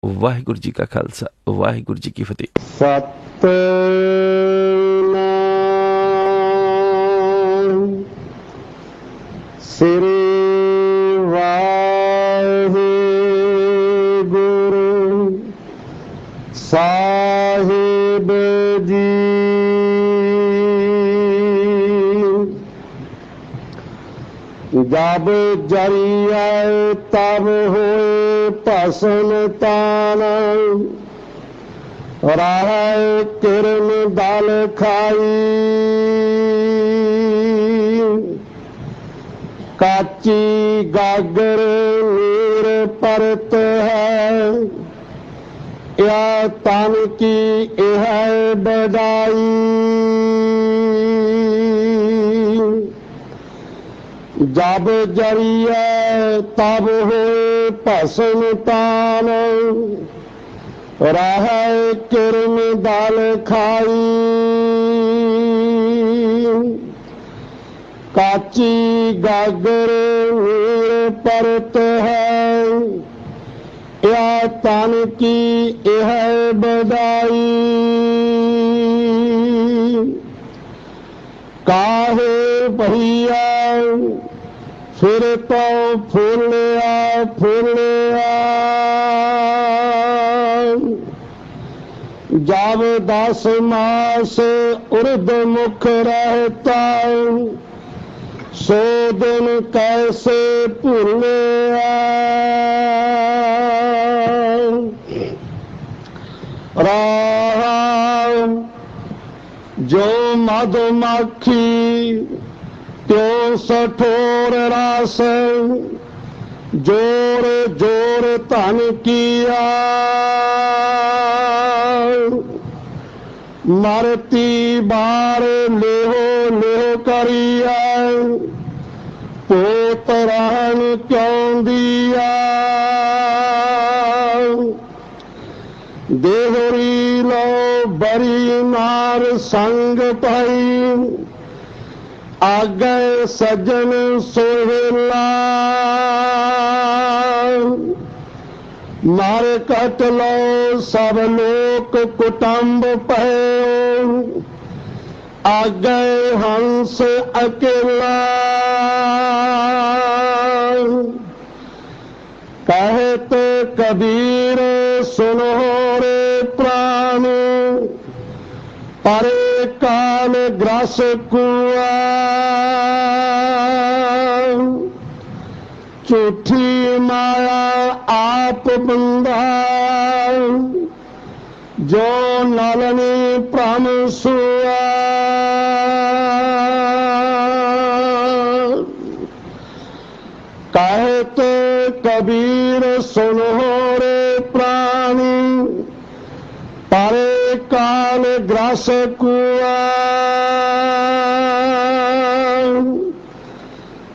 ਵਾਹਿਗੁਰੂ ਜੀ ਕਾ ਖਾਲਸਾ, ਵਾਹਿਗੁਰੂ ਜੀ ਕੀ ਫਤਿਹ। ਸਤਿਨਾਮ ਸ੍ਰੀ ਵਾਹਿਗੁਰੂ ਸਾਹਿਬ ਜੀ। ਜਬ ਜਰੀਏ ਤਬ ਹੋਏ ਭਸਮ ਤਾਨ, ਰਾਹੇ ਕਿਰਨ ਦਲ ਖਾਈ। ਕਾਚੀ ਗਾਗਰ ਨੀਰ ਪਰਤ ਹੈ, ਯਾ ਤਨ ਕੀ ਇਹ ਬੜਾਈ। ਜਬ ਜਰੀਏ ਤਬ ਹੋਏ ਭਸਮ ਤਾਨ, ਰਾਹੇ ਕਿਰਨ ਦਲ ਖਾਈ। ਕਾਚੀ ਗਾਗਰ ਨੀਰ ਪਰਤ ਹੈ, ਯਾ ਤਨ ਕੀ ਇਹ ਬੜਾਈ। ਕਾਹੇ ਭਈਆ ਫਿਰ ਤੋ ਫੁੱਲਿਆ ਫੁੱਲਿਆ। ਜਬ 10 ਮਾਸ ਉਰਦ ਮੁਖ ਰਹਿਤਾ, ਸੋ ਦਿਨ ਕੈਸੇ ਭੁੱਲਿਆ। ਰਾਮ ਜੋ ਮਧੁਮੱਖੀ त्यों सठोर रास, जोर जोर धन किया। मरती बार लेहो लेहो करिया, पोत रहन क्यों दिया। देहरी लो बरी नार संग पाई, आगे सजन सोहेला। मार कट लो सब लोक कुटुंब पहो, आगे हंस अकेला। कहते कबीर सुनो रे प्राण, परे काल ग्रस कुआ। झूठी माया आप बंदा, जो नलनी भ्रम सुआ। कहते कबीर सुनो रे प्राणी, परे काल ग्रस कुआ।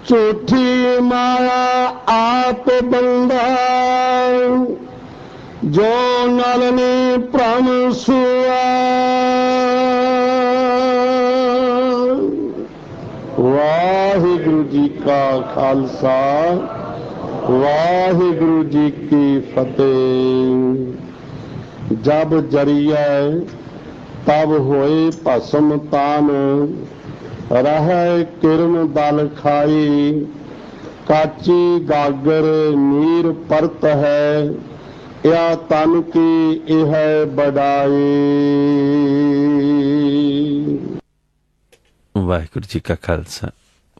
झूठी माया आप बंदा, जो नलनी भ्रम सुआ। वाहिगुरु जी का खालसा, वाहिगुरु जी की फतेह। जब जरिए तब होए भस्म तान, रहे किरण दल खाई। काची गागर नीर परत है, या तन की यह बड़ाई। ਵਾਹਿਗੁਰੂ ਜੀ ਕਾ ਖਾਲਸਾ,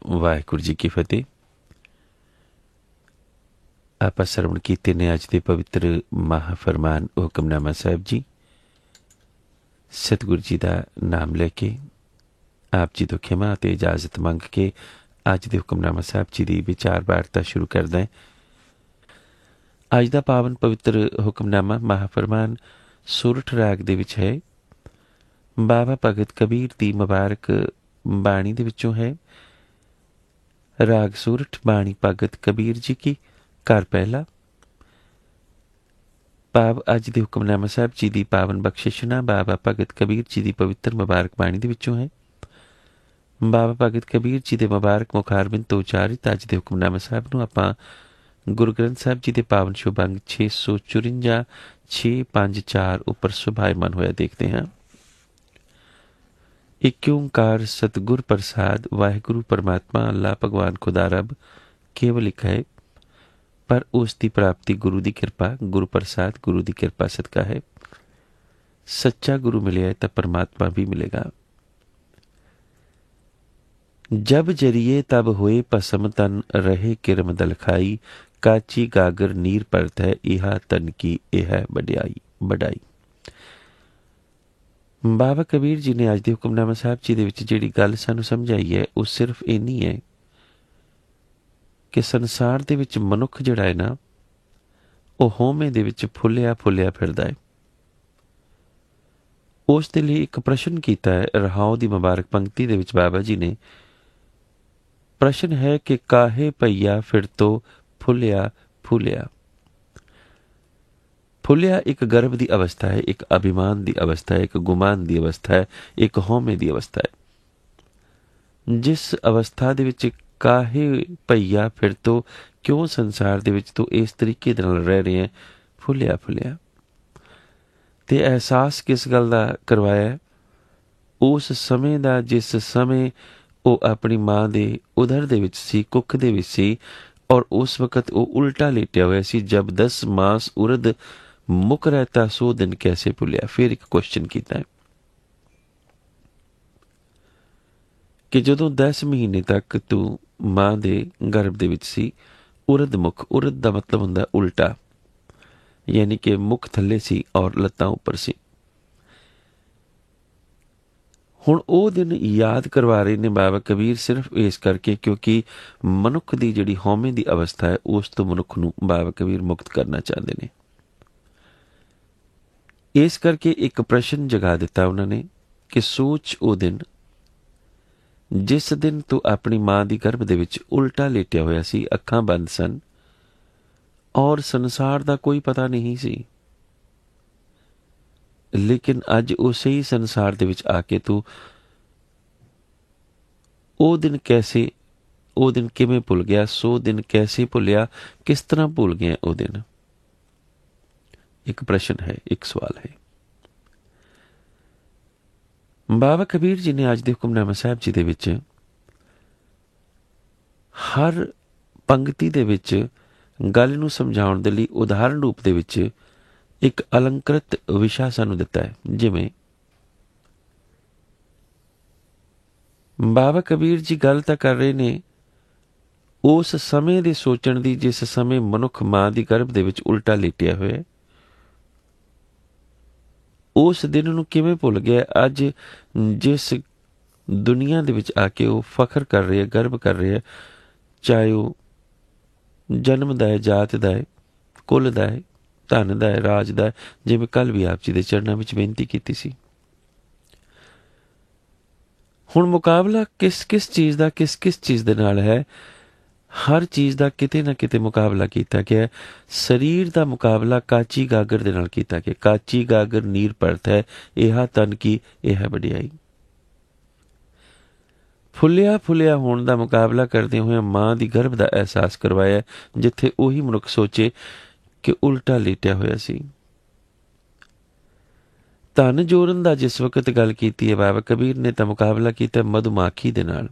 ਵਾਹਿਗੁਰੂ ਜੀ ਕੀ ਫਤਿਹ। ਆਪਾਂ ਸਰਵਣ ਕੀਤੇ ਨੇ ਅੱਜ ਦੇ ਪਵਿੱਤਰ ਮਹਾਫਰਮਾਨ ਹੁਕਮਨਾਮਾ ਸਾਹਿਬ ਜੀ। ਸਤਿਗੁਰੂ ਜੀ ਦਾ ਨਾਮ ਲੈ ਕੇ ਆਪ ਜੀ ਤੋਂ ਖਿਮਾ ਅਤੇ ਇਜਾਜ਼ਤ ਮੰਗ ਕੇ ਅੱਜ ਦੇ ਹੁਕਮਨਾਮਾ ਸਾਹਿਬ ਜੀ ਦੀ ਵਿਚਾਰ ਵਾਰਤਾ ਸ਼ੁਰੂ ਕਰਦਾ ਹੈ। ਅੱਜ ਦਾ ਪਾਵਨ ਪਵਿੱਤਰ ਹੁਕਮਨਾਮਾ ਮਹਾਫਰਮਾਨ ਸੂਰਠ ਰਾਗ ਦੇ ਵਿੱਚ ਹੈ। ਬਾਬਾ ਭਗਤ ਕਬੀਰ ਦੀ ਮੁਬਾਰਕ ਬਾਣੀ ਦੇ ਵਿੱਚੋਂ ਹੈ। ਰਾਗ ਸੂਰਠ, ਬਾਣੀ ਭਗਤ ਕਬੀਰ ਜੀ ਕੀ, ਘਰ ਪਹਿਲਾ। ਭਾਵ ਅੱਜ ਦੇ ਹੁਕਮਨਾਮਾ ਸਾਹਿਬ ਜੀ ਦੀ ਪਾਵਨ ਬਖਸ਼ਿਸ਼ਨਾ ਬਾਬਾ ਭਗਤ ਕਬੀਰ ਜੀ ਦੀ ਪਵਿੱਤਰ ਮੁਬਾਰਕ ਬਾਣੀ ਦੇ ਵਿੱਚੋਂ ਹੈ। ਬਾਬਾ ਭਗਤ ਕਬੀਰ ਜੀ ਦੇ ਮੁਬਾਰਕ ਮੁਖਾਰਬਿੰਦ ਤੋਂ ਉਚਾਰਿਤ ਅੱਜ ਦੇ ਹੁਕਮਨਾਮਾ ਸਾਹਿਬ ਨੂੰ ਆਪਾਂ ਗੁਰੂ ਗ੍ਰੰਥ ਸਾਹਿਬ ਜੀ ਦੇ ਪਾਵਨ ਸ਼ੁਭ ਅੰਗ 654 654 ਉੱਪਰ ਸੁਭਾਇਮਾਨ ਹੋਇਆ ਦੇਖਦੇ ਹਾਂ। ਇੱਕ ਓਂਕਾਰ ਸਤਿਗੁਰ ਪ੍ਰਸਾਦ, ਵਾਹਿਗੁਰੂ ਪਰਮਾਤਮਾ ਅੱਲਾ ਭਗਵਾਨ ਖੁਦਾ ਰੱਬ ਕੇਵਲ ਇੱਕ ਹੈ, ਪਰ ਉਸ ਦੀ ਪ੍ਰਾਪਤੀ ਗੁਰੂ ਦੀ ਕਿਰਪਾ, ਗੁਰੂ ਪ੍ਰਸਾਦ ਗੁਰੂ ਦੀ ਕਿਰਪਾ ਸਦਕਾ ਹੈ। ਸੱਚਾ ਗੁਰੂ ਮਿਲਿਆ ਤਾਂ ਪਰਮਾਤਮਾ ਵੀ ਮਿਲੇਗਾ। ਜਬ ਜਰੀਏ ਤਬ ਹੋਏ ਭਸਮ ਤਨ, ਰਹੇ ਕਿਰਮ ਦਲ ਖਾਈ, ਕਾਚੀ ਗਾਗਰ ਨੀਰ ਪਰਤ ਹੈ, ਇਹਾ ਤਨ ਕੀ ਇਹ ਹੈ ਵਡਾਈ। ਬਾਬਾ ਕਬੀਰ ਜੀ ਨੇ ਅੱਜ ਦੇ ਹੁਕਮਨਾਮਾ ਸਾਹਿਬ ਜੀ ਦੇ ਵਿੱਚ ਜਿਹੜੀ ਗੱਲ ਸਾਨੂੰ ਸਮਝਾਈ ਹੈ ਉਹ ਸਿਰਫ ਇੰਨੀ ਹੈ ਕਿ ਸੰਸਾਰ ਦੇ ਵਿੱਚ ਮਨੁੱਖ ਜਿਹੜਾ ਹੈ ਨਾ, ਉਹ ਹਉਮੈ ਦੇ ਵਿੱਚ ਫੁੱਲਿਆ ਫਿਰਦਾ ਹੈ। ਉਸ ਦੇ ਲਈ ਇੱਕ ਪ੍ਰਸ਼ਨ ਕੀਤਾ ਹੈ। ਰਹਾਉ ਦੀ ਮੁਬਾਰਕ ਪੰਕਤੀ ਦੇ ਵਿੱਚ ਬਾਬਾ ਜੀ ਨੇ ਪ੍ਰਸ਼ਨ ਹੈ ਕਿ ਕਾਹੇ ਪਈਆ ਫਿਰ ਤੋਂ ਫੁੱਲਿਆ। ਫੁੱਲਿਆ ਇੱਕ ਗਰਭ ਦੀ ਅਵਸਥਾ ਹੈ, ਇੱਕ ਅਭਿਮਾਨ ਦੀ ਅਵਸਥਾ ਹੈ, ਇੱਕ ਗੁਮਾਨ ਦੀ ਅਵਸਥਾ ਹੈ, ਇੱਕ ਹਉਮੈ ਦੀ ਅਵਸਥਾ ਹੈ। ਜਿਸ ਅਵਸਥਾ ਦੇ ਵਿੱਚ ਕਾਹੇ ਪਈਆ ਫਿਰ ਤੋਂ, ਕਿਉਂ ਸੰਸਾਰ ਦੇ ਵਿੱਚ ਤੂੰ ਇਸ ਤਰੀਕੇ ਦੇ ਨਾਲ ਰਹਿ ਰਿਹਾ, ਫੁੱਲਿਆ। ਤੇ ਅਹਿਸਾਸ ਕਿਸ ਗੱਲ ਦਾ ਕਰਵਾਇਆ? ਉਸ ਸਮੇਂ ਦਾ ਜਿਸ ਸਮੇਂ ਉਹ ਆਪਣੀ ਮਾਂ ਦੇ ਉਦਰ ਦੇ ਵਿੱਚ ਸੀ, ਕੁੱਖ ਦੇ ਵਿੱਚ ਸੀ, ਔਰ ਉਸ ਵਕਤ ਉਹ ਉਲਟਾ ਲੇਟਿਆ ਹੋਇਆ ਸੀ। ਜਬ 10 ਮਾਸ ਉਰਦ ਮੁੱਕ ਰਹਿਤਾ, ਸੋ ਦਿਨ ਕੈਸੇ ਭੁੱਲਿਆ। ਫਿਰ ਇੱਕ ਕੁਐਸਚਨ ਕੀਤਾ ਹੈ ਕਿ ਜਦੋਂ 10 ਮਹੀਨੇ ਤੱਕ ਤੂੰ ਮਾਂ ਦੇ ਗਰਭ ਦੇ ਵਿੱਚ ਸੀ, ਉਰਦ ਮੁੱਖ, ਉਰਦ ਦਾ ਮਤਲਬ ਹੁੰਦਾ ਉਲਟਾ, ਯਾਨੀ ਕਿ ਮੁੱਖ ਥੱਲੇ ਸੀ ਔਰ ਲੱਤਾਂ ਉੱਪਰ ਸੀ। ਹੁਣ ਉਹ ਦਿਨ ਯਾਦ ਕਰਵਾ ਰਹੇ ਨੇ ਬਾਬਾ ਕਬੀਰ ਸਿਰਫ ਇਸ ਕਰਕੇ ਕਿਉਂਕਿ ਮਨੁੱਖ ਦੀ ਜਿਹੜੀ ਹਉਮੈ ਦੀ ਅਵਸਥਾ ਹੈ ਉਸ ਤੋਂ ਮਨੁੱਖ ਨੂੰ ਬਾਬਾ ਕਬੀਰ ਮੁਕਤ ਕਰਨਾ ਚਾਹੁੰਦੇ ਨੇ। ਇਸ ਕਰਕੇ ਇੱਕ ਪ੍ਰਸ਼ਨ ਜਗਾ ਦਿੱਤਾ ਉਹਨਾਂ ਨੇ ਕਿ ਸੋਚ ਉਹ ਦਿਨ ਜਿਸ ਦਿਨ ਤੂੰ ਆਪਣੀ ਮਾਂ ਦੀ ਗਰਭ ਦੇ ਵਿੱਚ ਉਲਟਾ ਲੇਟਿਆ ਹੋਇਆ ਸੀ, ਅੱਖਾਂ ਬੰਦ ਸਨ ਔਰ ਸੰਸਾਰ ਦਾ ਕੋਈ ਪਤਾ ਨਹੀਂ ਸੀ, ਲੇਕਿਨ ਅੱਜ ਉਸੇ ਹੀ ਸੰਸਾਰ ਦੇ ਵਿੱਚ ਆ ਕੇ ਤੂੰ ਉਹ ਦਿਨ ਕਿਵੇਂ ਭੁੱਲ ਗਿਆ? ਸੋ ਦਿਨ ਕੈਸੇ ਭੁੱਲਿਆ? ਕਿਸ ਤਰ੍ਹਾਂ ਭੁੱਲ ਗਿਆ ਉਹ ਦਿਨ? ਇੱਕ ਪ੍ਰਸ਼ਨ ਹੈ, ਇੱਕ ਸਵਾਲ ਹੈ। ਬਾਬਾ ਕਬੀਰ ਜੀ ਨੇ ਅੱਜ ਦੇ ਹੁਕਮਨਾਮਾ ਸਾਹਿਬ ਜੀ ਦੇ ਵਿੱਚ ਹਰ ਪੰਕਤੀ ਦੇ ਵਿੱਚ ਗੱਲ ਨੂੰ ਸਮਝਾਉਣ ਦੇ ਲਈ ਉਦਾਹਰਨ ਰੂਪ ਦੇ ਵਿੱਚ ਇੱਕ ਅਲੰਕ੍ਰਿਤ ਵਿਸ਼ਾ ਸਾਨੂੰ ਦਿੱਤਾ ਹੈ। ਜਿਵੇਂ ਬਾਬਾ ਕਬੀਰ ਜੀ ਗੱਲ ਤਾਂ ਕਰ ਰਹੇ ਨੇ ਉਸ ਸਮੇਂ ਦੇ ਸੋਚਣ ਦੀ ਜਿਸ ਸਮੇਂ ਮਨੁੱਖ ਮਾਂ ਦੀ ਗਰਭ ਦੇ ਵਿੱਚ ਉਲਟਾ ਲੇਟਿਆ ਹੋਇਆ, ਉਸ ਦਿਨ ਨੂੰ ਕਿਵੇਂ ਭੁੱਲ ਗਿਆ? ਅੱਜ ਜਿਸ ਦੁਨੀਆ ਦੇ ਵਿੱਚ ਆ ਕੇ ਉਹ ਫਖਰ ਕਰ ਰਿਹਾ, ਗਰਵ ਕਰ ਰਿਹਾ, ਚਾਹੇ ਉਹ ਜਨਮ ਦਾ ਹੈ, ਜਾਤ ਦਾ ਹੈ, ਕੁੱਲ ਦਾ ਹੈ, ਧਨ ਦਾ ਹੈ, ਰਾਜ ਦਾ ਹੈ, ਜਿਵੇਂ ਕੱਲ੍ਹ ਵੀ ਆਪ ਜੀ ਦੇ ਚਰਨਾਂ ਵਿੱਚ ਬੇਨਤੀ ਕੀਤੀ ਸੀ। ਹੁਣ ਮੁਕਾਬਲਾ ਕਿਸ ਚੀਜ਼ ਦਾ ਕਿਸ ਚੀਜ਼ ਦੇ ਨਾਲ ਹੈ? ਹਰ ਚੀਜ਼ ਦਾ ਕਿਤੇ ਨਾ ਕਿਤੇ ਮੁਕਾਬਲਾ ਕੀਤਾ ਗਿਆ। ਸਰੀਰ ਦਾ ਮੁਕਾਬਲਾ ਕਾਚੀ ਗਾਗਰ ਦੇ ਨਾਲ ਕੀਤਾ ਗਿਆ। ਕਾਚੀ ਗਾਗਰ ਨੀਰ ਪਰਤ ਹੈ, ਇਹਾ ਤਨ ਕੀ ਇਹ ਹੈ ਵਡਿਆਈ। ਫੁੱਲਿਆ ਹੋਣ ਦਾ ਮੁਕਾਬਲਾ ਕਰਦੇ ਹੋਏ ਮਾਂ ਦੀ ਗਰਭ ਦਾ ਅਹਿਸਾਸ ਕਰਵਾਇਆ, ਜਿੱਥੇ ਉਹੀ ਮਨੁੱਖ ਸੋਚੇ ਕਿ ਉਲਟਾ ਲੇਟਿਆ ਹੋਇਆ ਸੀ। ਧਨ ਜੋੜਨ ਦਾ ਜਿਸ ਵਕਤ ਗੱਲ ਕੀਤੀ ਹੈ ਬਾਬਾ ਕਬੀਰ ਨੇ ਤਾਂ ਮੁਕਾਬਲਾ ਕੀਤਾ ਮਧੂਮਾਖੀ ਦੇ ਨਾਲ।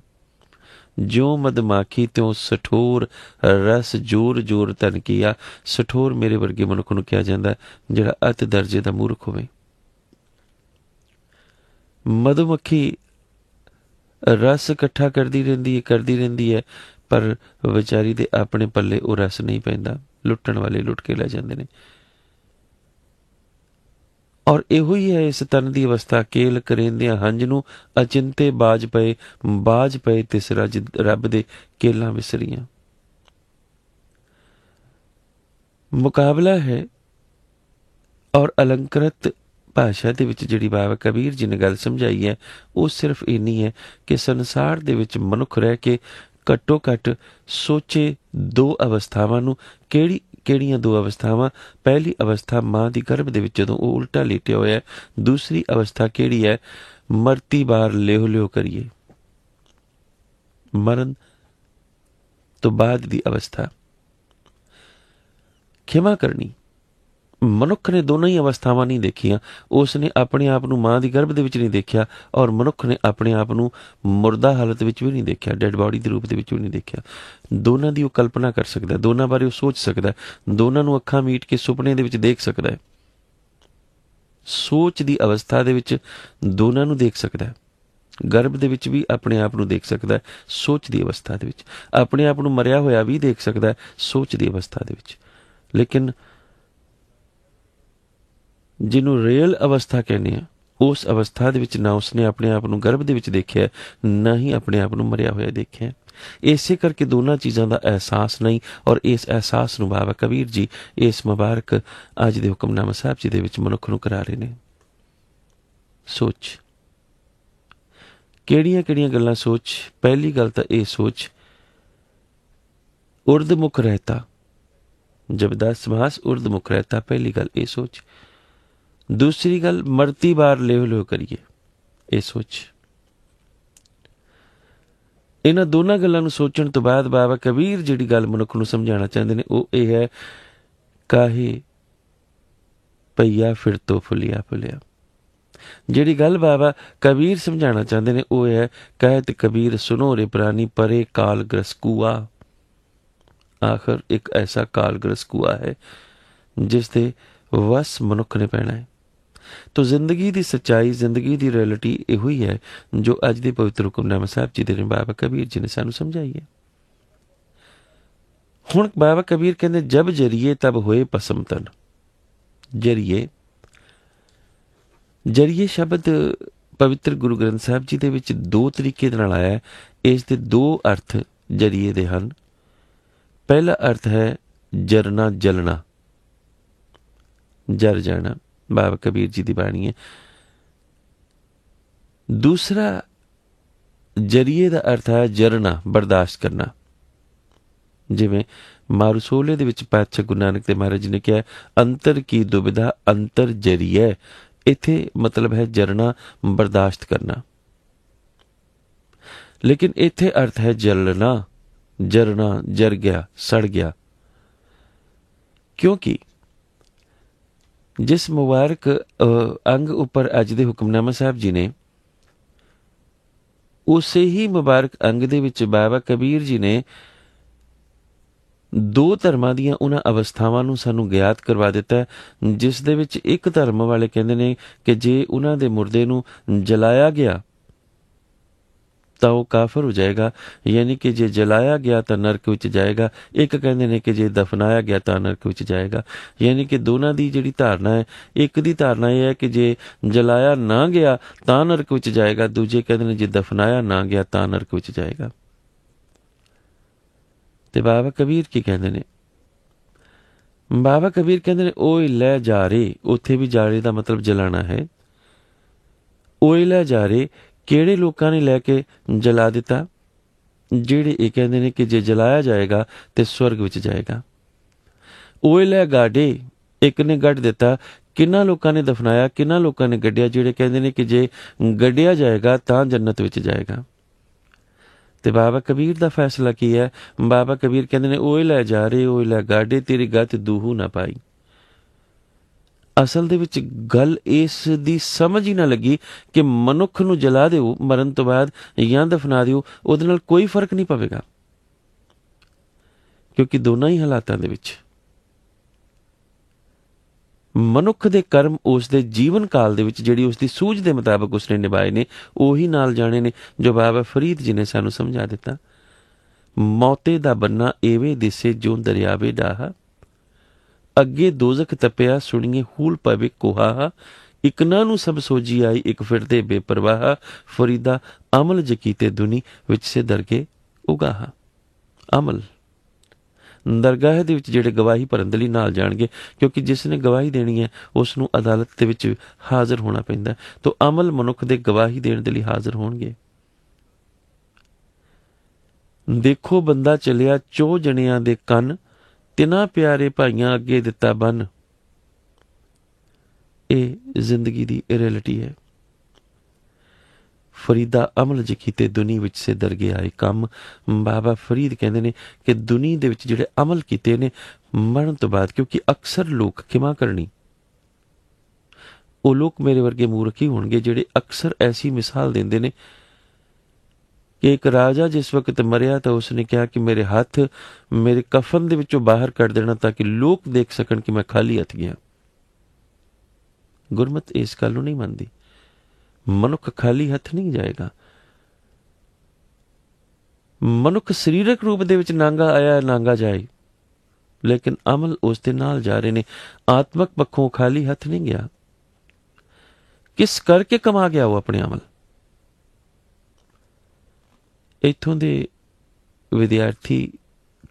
ਜੋ ਮਧਮਾਖੀ ਤਿਉ ਸਠੋਰ ਰਸ ਜੋਰ ਧਨ ਕੀਆ। ਸਠੋਰ ਮੇਰੇ ਵਰਗੇ ਮਨੁੱਖ ਨੂੰ ਕਿਹਾ ਜਾਂਦਾ ਜਿਹੜਾ ਅਤ ਦਰਜੇ ਦਾ ਮੂਰਖ ਹੋਵੇ। ਮਧੂਮੱਖੀ ਰਸ ਇਕੱਠਾ ਕਰਦੀ ਰਹਿੰਦੀ ਹੈ ਪਰ ਵਿਚਾਰੀ ਦੇ ਆਪਣੇ ਪੱਲੇ ਉਹ ਰਸ ਨਹੀਂ ਪੈਂਦਾ। ਲੁੱਟਣ ਵਾਲੇ ਲੁੱਟ ਕੇ ਲੈ ਜਾਂਦੇ ਨੇ। ਔਰ ਇਹੋ ਹੀ ਹੈ ਇਸ ਤਨ ਦੀ ਅਵਸਥਾ। ਕੇਲ ਕਰੇਂਦਿਆਂ ਹੰਝ ਨੂੰ ਅਚਿੰਤੇ ਬਾਜ ਪਏ ਤਿਸ ਰੱਬ ਦੇ ਕੇਲਾਂ ਵਿਸਰੀਆਂ। ਮੁਕਾਬਲਾ ਹੈ। ਔਰ ਅਲੰਕ੍ਰਿਤ ਭਾਸ਼ਾ ਦੇ ਵਿੱਚ ਜਿਹੜੀ ਬਾਬਾ ਕਬੀਰ ਜੀ ਨੇ ਗੱਲ ਸਮਝਾਈ ਹੈ ਉਹ ਸਿਰਫ ਇੰਨੀ ਹੈ ਕਿ ਸੰਸਾਰ ਦੇ ਵਿੱਚ ਮਨੁੱਖ ਰਹਿ ਕੇ ਘੱਟੋ ਘੱਟ ਸੋਚੇ ਦੋ ਅਵਸਥਾਵਾਂ ਨੂੰ। ਕਿਹੜੀਆਂ ਦੋ ਅਵਸਥਾਵਾਂ? ਪਹਿਲੀ ਅਵਸਥਾ ਮਾਂ ਦੀ ਗਰਭ ਦੇ ਵਿੱਚ ਜਦੋਂ ਉਹ ਉਲਟਾ ਲੇਟਿਆ ਹੋਇਆ। ਦੂਸਰੀ ਅਵਸਥਾ ਕਿਹੜੀ ਹੈ? ਮਰਤੀ ਬਾਰ ਲਿਓ ਕਰੀਏ, ਮਰਨ ਤੋਂ ਬਾਅਦ ਦੀ ਅਵਸਥਾ। ਖਿਮਾ ਕਰਨੀ। ਮਨੁੱਖ ਨੇ ਦੋਨਾਂ ਹੀ ਅਵਸਥਾਵਾਂ ਨਹੀਂ ਦੇਖੀਆਂ। ਉਸ ਨੇ ਆਪਣੇ ਆਪ ਨੂੰ ਮਾਂ ਦੀ ਗਰਭ ਦੇ ਵਿੱਚ ਨਹੀਂ ਦੇਖਿਆ, ਔਰ ਮਨੁੱਖ ਨੇ ਆਪਣੇ ਆਪ ਨੂੰ ਮੁਰਦਾ ਹਾਲਤ ਵਿੱਚ ਵੀ ਨਹੀਂ ਦੇਖਿਆ, ਡੈਡ ਬਾਡੀ ਦੇ ਰੂਪ ਦੇ ਵਿੱਚ ਵੀ ਨਹੀਂ ਦੇਖਿਆ। ਦੋਨਾਂ ਦੀ ਉਹ ਕਲਪਨਾ ਕਰ ਸਕਦਾ, ਦੋਨਾਂ ਬਾਰੇ ਉਹ ਸੋਚ ਸਕਦਾ, ਦੋਨਾਂ ਨੂੰ ਅੱਖਾਂ ਮੀਟ ਕੇ ਸੁਪਨੇ ਦੇ ਵਿੱਚ ਦੇਖ ਸਕਦਾ ਹੈ। ਸੋਚ ਦੀ ਅਵਸਥਾ ਦੇ ਵਿੱਚ ਦੋਨਾਂ ਨੂੰ ਦੇਖ ਸਕਦਾ ਹੈ। ਗਰਭ ਦੇ ਵਿੱਚ ਵੀ ਆਪਣੇ ਆਪ ਨੂੰ ਦੇਖ ਸਕਦਾ ਹੈ, ਸੋਚ ਦੀ ਅਵਸਥਾ ਦੇ ਵਿੱਚ ਆਪਣੇ ਆਪ ਨੂੰ ਮਰਿਆ ਹੋਇਆ ਵੀ ਦੇਖ ਸਕਦਾ ਹੈ, ਸੋਚ ਦੀ ਅਵਸਥਾ ਦੇ ਵਿੱਚ। ਲੇਕਿਨ ਜਿਹਨੂੰ ਰੀਅਲ ਅਵਸਥਾ ਕਹਿੰਦੇ ਆ, ਉਸ ਅਵਸਥਾ ਦੇ ਵਿੱਚ ਨਾ ਉਸਨੇ ਆਪਣੇ ਆਪ ਨੂੰ ਗਰਭ ਦੇ ਵਿੱਚ ਦੇਖਿਆ, ਨਾ ਹੀ ਆਪਣੇ ਆਪ ਨੂੰ ਮਰਿਆ ਹੋਇਆ ਦੇਖਿਆ। ਇਸੇ ਕਰਕੇ ਦੋਨਾਂ ਚੀਜ਼ਾਂ ਦਾ ਅਹਿਸਾਸ ਨਹੀਂ, ਔਰ ਇਸ ਅਹਿਸਾਸ ਨੂੰ ਬਾਬਾ ਕਬੀਰ ਜੀ ਇਸ ਮੁਬਾਰਕ ਅੱਜ ਦੇ ਹੁਕਮਨਾਮਾ ਸਾਹਿਬ ਜੀ ਦੇ ਵਿੱਚ ਮਨੁੱਖ ਨੂੰ ਕਰਾ ਰਹੇ ਨੇ। ਸੋਚ, ਕਿਹੜੀਆਂ ਗੱਲਾਂ ਸੋਚ? ਪਹਿਲੀ ਗੱਲ ਤਾਂ ਇਹ ਸੋਚ, ਉਰਦਮੁਖ ਰਹਿਤਾ, ਜਬਦਾਸ ਸਮਾਸ ਉਰਦਮੁਖ ਰਹਿਤਾ, ਪਹਿਲੀ ਗੱਲ ਇਹ ਸੋਚ। ਦੂਸਰੀ ਗੱਲ, ਮਰਤੀ ਬਾਰ ਲਿਓ ਲਿਓ ਕਰੀਏ, ਇਹ ਸੋਚ। ਇਹਨਾਂ ਦੋਨਾਂ ਗੱਲਾਂ ਨੂੰ ਸੋਚਣ ਤੋਂ ਬਾਅਦ ਬਾਬਾ ਕਬੀਰ ਜਿਹੜੀ ਗੱਲ ਮਨੁੱਖ ਨੂੰ ਸਮਝਾਉਣਾ ਚਾਹੁੰਦੇ ਨੇ ਉਹ ਇਹ ਹੈ, ਕਾਹੇ ਪਈਆ ਫਿਰ ਤੋਂ ਫੁੱਲਿਆ ਫੁੱਲਿਆ। ਜਿਹੜੀ ਗੱਲ ਬਾਬਾ ਕਬੀਰ ਸਮਝਾਉਣਾ ਚਾਹੁੰਦੇ ਨੇ ਉਹ ਹੈ, ਕਹਿਤ ਕਬੀਰ ਸੁਨੋ ਰੇ ਪ੍ਰਾਨੀ ਪਰੇ ਕਾਲ ਗ੍ਰਸ ਕੁਆ। ਆਖਰ ਇੱਕ ਐਸਾ ਕਾਲ ਗ੍ਰਸ ਕੁਆ ਹੈ ਜਿਸ ਦੇ ਵਸ ਮਨੁੱਖ ਨੇ ਪੈਣਾ ਹੈ। ਤੋ ਜ਼ਿੰਦਗੀ ਦੀ ਸੱਚਾਈ, ਜ਼ਿੰਦਗੀ ਦੀ ਰਿਐਲਿਟੀ ਇਹੋ ਹੀ ਹੈ ਜੋ ਅੱਜ ਦੇ ਪਵਿੱਤਰ ਹੁਕਮਨਾਮਾ ਸਾਹਿਬ ਜੀ ਦੇ ਬਾਬਾ ਕਬੀਰ ਜੀ ਨੇ ਸਾਨੂੰ ਸਮਝਾਈ ਹੈ। ਹੁਣ ਬਾਬਾ ਕਬੀਰ ਕਹਿੰਦੇ, ਜਬ ਜਰੀਏ ਤਬ ਹੋਏ ਪਸਮ ਤਨ। ਜਰੀਏ ਸ਼ਬਦ ਪਵਿੱਤਰ ਗੁਰੂ ਗ੍ਰੰਥ ਸਾਹਿਬ ਜੀ ਦੇ ਵਿੱਚ ਦੋ ਤਰੀਕੇ ਦੇ ਨਾਲ ਆਇਆ ਹੈ। ਇਸ ਦੇ ਦੋ ਅਰਥ ਜਰੀਏ ਦੇ ਹਨ। ਪਹਿਲਾ ਅਰਥ ਹੈ ਜਰਨਾ, ਜਲਣਾ, ਜਰ ਜਾਣਾ, ਬਾਬਾ ਕਬੀਰ ਜੀ ਦੀ ਬਾਣੀ ਹੈ। ਦੂਸਰਾ ਜਰੀਏ ਦਾ ਅਰਥ ਹੈ ਜਰਨਾ, ਬਰਦਾਸ਼ਤ ਕਰਨਾ। ਜਿਵੇਂ ਮਾਰੂਸੋਲੇ ਦੇ ਵਿੱਚ ਪਾਤਸ਼ਾਹ ਗੁਰੂ ਨਾਨਕ ਦੇਵ ਮਹਾਰਾਜ ਜੀ ਨੇ ਕਿਹਾ, ਅੰਤਰ ਕੀ ਦੁਬਿਧਾ ਅੰਤਰ ਜਰੀਏ। ਇੱਥੇ ਮਤਲਬ ਹੈ ਜਰਨਾ, ਬਰਦਾਸ਼ਤ ਕਰਨਾ। ਲੇਕਿਨ ਇੱਥੇ ਅਰਥ ਹੈ ਜਲਣਾ, ਜਰਨਾ, ਜਰ ਗਿਆ, ਸੜ ਗਿਆ। ਕਿਉਂਕਿ ਜਿਸ ਮੁਬਾਰਕ ਅੰਗ ਉੱਪਰ ਅੱਜ ਦੇ ਹੁਕਮਨਾਮਾ ਸਾਹਿਬ ਜੀ ਨੇ, ਉਸੇ ਹੀ ਮੁਬਾਰਕ ਅੰਗ ਦੇ ਵਿੱਚ ਬਾਬਾ ਕਬੀਰ ਜੀ ਨੇ ਦੋ ਧਰਮਾਂ ਦੀਆਂ ਉਹਨਾਂ ਅਵਸਥਾਵਾਂ ਨੂੰ ਸਾਨੂੰ ਗਿਆਤ ਕਰਵਾ ਦਿੱਤਾ ਹੈ, ਜਿਸ ਦੇ ਵਿੱਚ ਇੱਕ ਧਰਮ ਵਾਲੇ ਕਹਿੰਦੇ ਨੇ ਕਿ ਜੇ ਉਹਨਾਂ ਦੇ ਮੁਰਦੇ ਨੂੰ ਜਲਾਇਆ ਗਿਆ ਤਾਂ ਉਹ ਕਾਫਰ ਹੋ ਜਾਏਗਾ, ਯਾਨੀ ਕਿ ਜੇ ਜਲਾਇਆ ਗਿਆ ਤਾਂ ਨਰਕ ਵਿੱਚ ਜਾਏਗਾ। ਇੱਕ ਕਹਿੰਦੇ ਨੇ ਕਿ ਜੇ ਦਫਨਾਇਆ ਗਿਆ ਤਾਂ ਨਰਕ ਵਿੱਚ ਜਾਏਗਾ। ਯਾਨੀ ਕਿ ਦੋਨਾਂ ਦੀ ਜਿਹੜੀ ਧਾਰਨਾ ਹੈ, ਇੱਕ ਦੀ ਧਾਰਨਾ ਇਹ ਹੈ ਕਿ ਜੇ ਜਲਾਇਆ ਨਾ ਗਿਆ ਤਾਂ ਨਰਕ ਵਿੱਚ ਜਾਏਗਾ, ਦੂਜੇ ਕਹਿੰਦੇ ਨੇ ਜੇ ਦਫਨਾਇਆ ਨਾ ਗਿਆ ਤਾਂ ਨਰਕ ਵਿੱਚ ਜਾਏਗਾ। ਤੇ ਬਾਬਾ ਕਬੀਰ ਕੀ ਕਹਿੰਦੇ ਨੇ? ਬਾਬਾ ਕਬੀਰ ਕਹਿੰਦੇ ਨੇ, ਓਏ ਲੈ ਜਾ ਰੇ। ਉੱਥੇ ਵੀ ਜਾ ਰੇ ਦਾ ਮਤਲਬ ਜਲਾਣਾ ਹੈ। ਓਏ ਲੈ ਜਾ ਰੇ, ਕਿਹੜੇ ਲੋਕਾਂ ਨੇ ਲੈ ਕੇ ਜਲਾ ਦਿੱਤਾ? ਜਿਹੜੇ ਇਹ ਕਹਿੰਦੇ ਨੇ ਕਿ ਜੇ ਜਲਾਇਆ ਜਾਏਗਾ ਤੇ ਸਵਰਗ ਵਿੱਚ ਜਾਏਗਾ। ਓਏ ਲੈ ਗਾਡੇ, ਇੱਕ ਨੇ ਗੱਡ ਦਿੱਤਾ। ਕਿੰਨਾ ਲੋਕਾਂ ਨੇ ਦਫਨਾਇਆ, ਕਿੰਨਾ ਲੋਕਾਂ ਨੇ ਗੱਡਿਆ? ਜਿਹੜੇ ਕਹਿੰਦੇ ਨੇ ਕਿ ਜੇ ਗੱਡਿਆ ਜਾਏਗਾ ਤਾਂ ਜੰਨਤ ਵਿੱਚ ਜਾਏਗਾ। ਤੇ ਬਾਬਾ ਕਬੀਰ ਦਾ ਫੈਸਲਾ ਕੀ ਹੈ? ਬਾਬਾ ਕਬੀਰ ਕਹਿੰਦੇ ਨੇ, ਓਏ ਲੈ ਜਾ ਰੇ, ਓਏ ਲੈ ਗਾਡੇ, ਤੇਰੀ ਗੱਤ ਦੂਹੂ ਨਾ ਪਾਈ। ਅਸਲ ਦੇ ਵਿੱਚ ਗੱਲ ਇਸ ਦੀ ਸਮਝ ਹੀ ਨਾ ਲੱਗੀ ਕਿ ਮਨੁੱਖ ਨੂੰ ਜਲਾ ਦਿਓ ਮਰਨ ਤੋਂ ਬਾਅਦ ਜਾਂ ਦਫਨਾ ਦਿਓ, ਉਹਦੇ ਨਾਲ ਕੋਈ ਫਰਕ ਨਹੀਂ ਪਵੇਗਾ, ਕਿਉਂਕਿ ਦੋਨਾਂ ਹੀ ਹਾਲਾਤਾਂ ਦੇ ਵਿੱਚ ਮਨੁੱਖ ਦੇ ਕਰਮ ਉਸ ਦੇ ਜੀਵਨ ਕਾਲ ਦੇ ਵਿੱਚ ਜਿਹੜੀ ਉਸ ਦੀ ਸੂਝ ਦੇ ਮੁਤਾਬਕ ਉਸਨੇ ਨਿਭਾਏ ਨੇ, ਉਹੀ ਨਾਲ ਜਾਣੇ ਨੇ ਜੋ ਬਾਬਾ ਫਰੀਦ ਜੀ ਨੇ ਸਾਨੂੰ ਸਮਝਾ ਦਿੱਤਾ। ਮੌਤੇ ਦਾ ਬੰਨਾ ਏਵੇਂ ਦਿਸੇ ਜੋ ਦਰਿਆਵੇ ਡਾਹਾ, ਅੱਗੇ ਦੋਜ਼ਖ ਤਪਿਆ ਸੁਣੀਏ ਹੂਲ ਪਵੇ ਕੋਹਾ, ਇਕਨਾ ਨੂੰ ਸਭ ਸੋਝੀ ਆਈ ਇੱਕ ਫਿਰਦੇ ਬੇਪਰਵਾਹ, ਫਰੀਦਾ ਅਮਲ ਜਕੀਤੇ ਦੁਨੀ ਵਿੱਚ ਸੇ ਦਰਗੇ ਉਗਾਹਾ। ਅਮਲ ਦਰਗਾਹ ਦੇ ਵਿੱਚ ਜਿਹੜੇ ਗਵਾਹੀ ਭਰਨ ਦੇ ਲਈ ਨਾਲ ਜਾਣਗੇ, ਕਿਉਂਕਿ ਜਿਸ ਨੇ ਗਵਾਹੀ ਦੇਣੀ ਹੈ ਉਸ ਨੂੰ ਅਦਾਲਤ ਦੇ ਵਿੱਚ ਹਾਜ਼ਰ ਹੋਣਾ ਪੈਂਦਾ, ਤਾਂ ਅਮਲ ਮਨੁੱਖ ਦੇ ਗਵਾਹੀ ਦੇਣ ਦੇ ਲਈ ਹਾਜ਼ਰ ਹੋਣਗੇ। ਦੇਖੋ ਬੰਦਾ ਚੱਲਿਆ ਚੋ ਜਣਿਆਂ ਦੇ ਕੰਨ, ਤਿੰਨਾਂ ਪਿਆਰੇ ਭਾਈਆਂ ਅੱਗੇ ਦਿੱਤਾ ਬੰਨ। ਇਹ ਜ਼ਿੰਦਗੀ ਦੀ ਰਿਐਲਿਟੀ ਹੈ। फरीदा अमल जे कीते दुनी विच से दरगे आए कम। बाबा फरीद कहते हैं कि दुनी दे विच जिहड़े अमल कीते ने मरण तो बाद, क्योंकि अक्सर लोग खिमा करनी वो लोग मेरे वर्गे मूर्ख ही होणगे जिहड़े अक्सर ऐसी मिसाल देंदे ने कि एक राजा जिस वक्त मरिया तो उसने कहा कि मेरे हाथ मेरे कफन दे विचों बाहर कर देना ताकि लोग देख सकन कि मैं खाली हथ गया। गुरमत इस गल नूं नहीं मनदी। मनुख खाली हथ नहीं जाएगा। मनुख सरीरक रूप दे विच नांगा आया नांगा जाए, लेकिन अमल उस दे नाल जा रहे ने। आत्मक पक्षों खाली हथ नहीं गया। किस करके कमा गया वो अपने अमल। इत्थों दे विद्यार्थी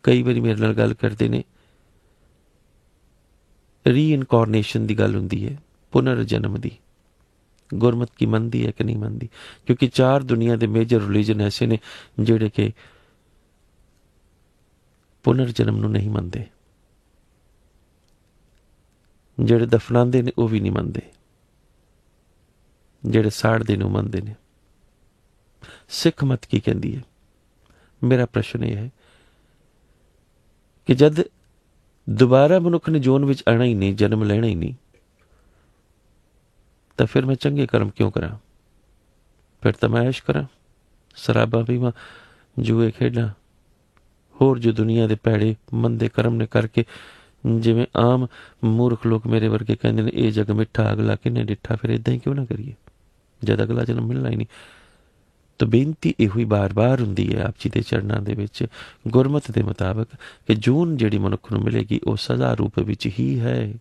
कई बारी मेरे नाल गल करते ने, रीइनकॉर्नेशन की गल हुंदी है, पुनर्जन्म की। गुरमत की मनदी है कि नहीं मनदी? क्योंकि 4 दुनिया के मेजर रिलीजन ऐसे ने जिहड़े कि पुनर्जन्म नूं नहीं मनदे, जिहड़े दफनांदे ने वो भी नहीं मनदे, जिहड़े साड़दे ने वो मनदे ने। सिख मत की कहती है? मेरा प्रश्न यह है कि जद दोबारा मनुख ने जोन विच आना ही नहीं, जन्म लेना ही नहीं, तो फिर मैं चंगे कर्म क्यों करा? फिर तो मैं ऐश करा, शराबा पीवां, जुए खेडां, होर जो दुनिया के भैड़े मंदे कर्म ने करके, जिवें आम मूर्ख लोग मेरे वर्गे कहंदे ने ये जग मिठा अगला किन्ने डिठा, फिर इदां ही क्यों ना करिए जद अगला जन्म मिलना ही नहीं। तो बेनती इहो ही बार बार हुंदी है आप जी दे चरणों दे विच गुरमत के मुताबिक कि जून जिहड़ी मनुख नूं मिलेगी वो सज़ा रूप विच ही है,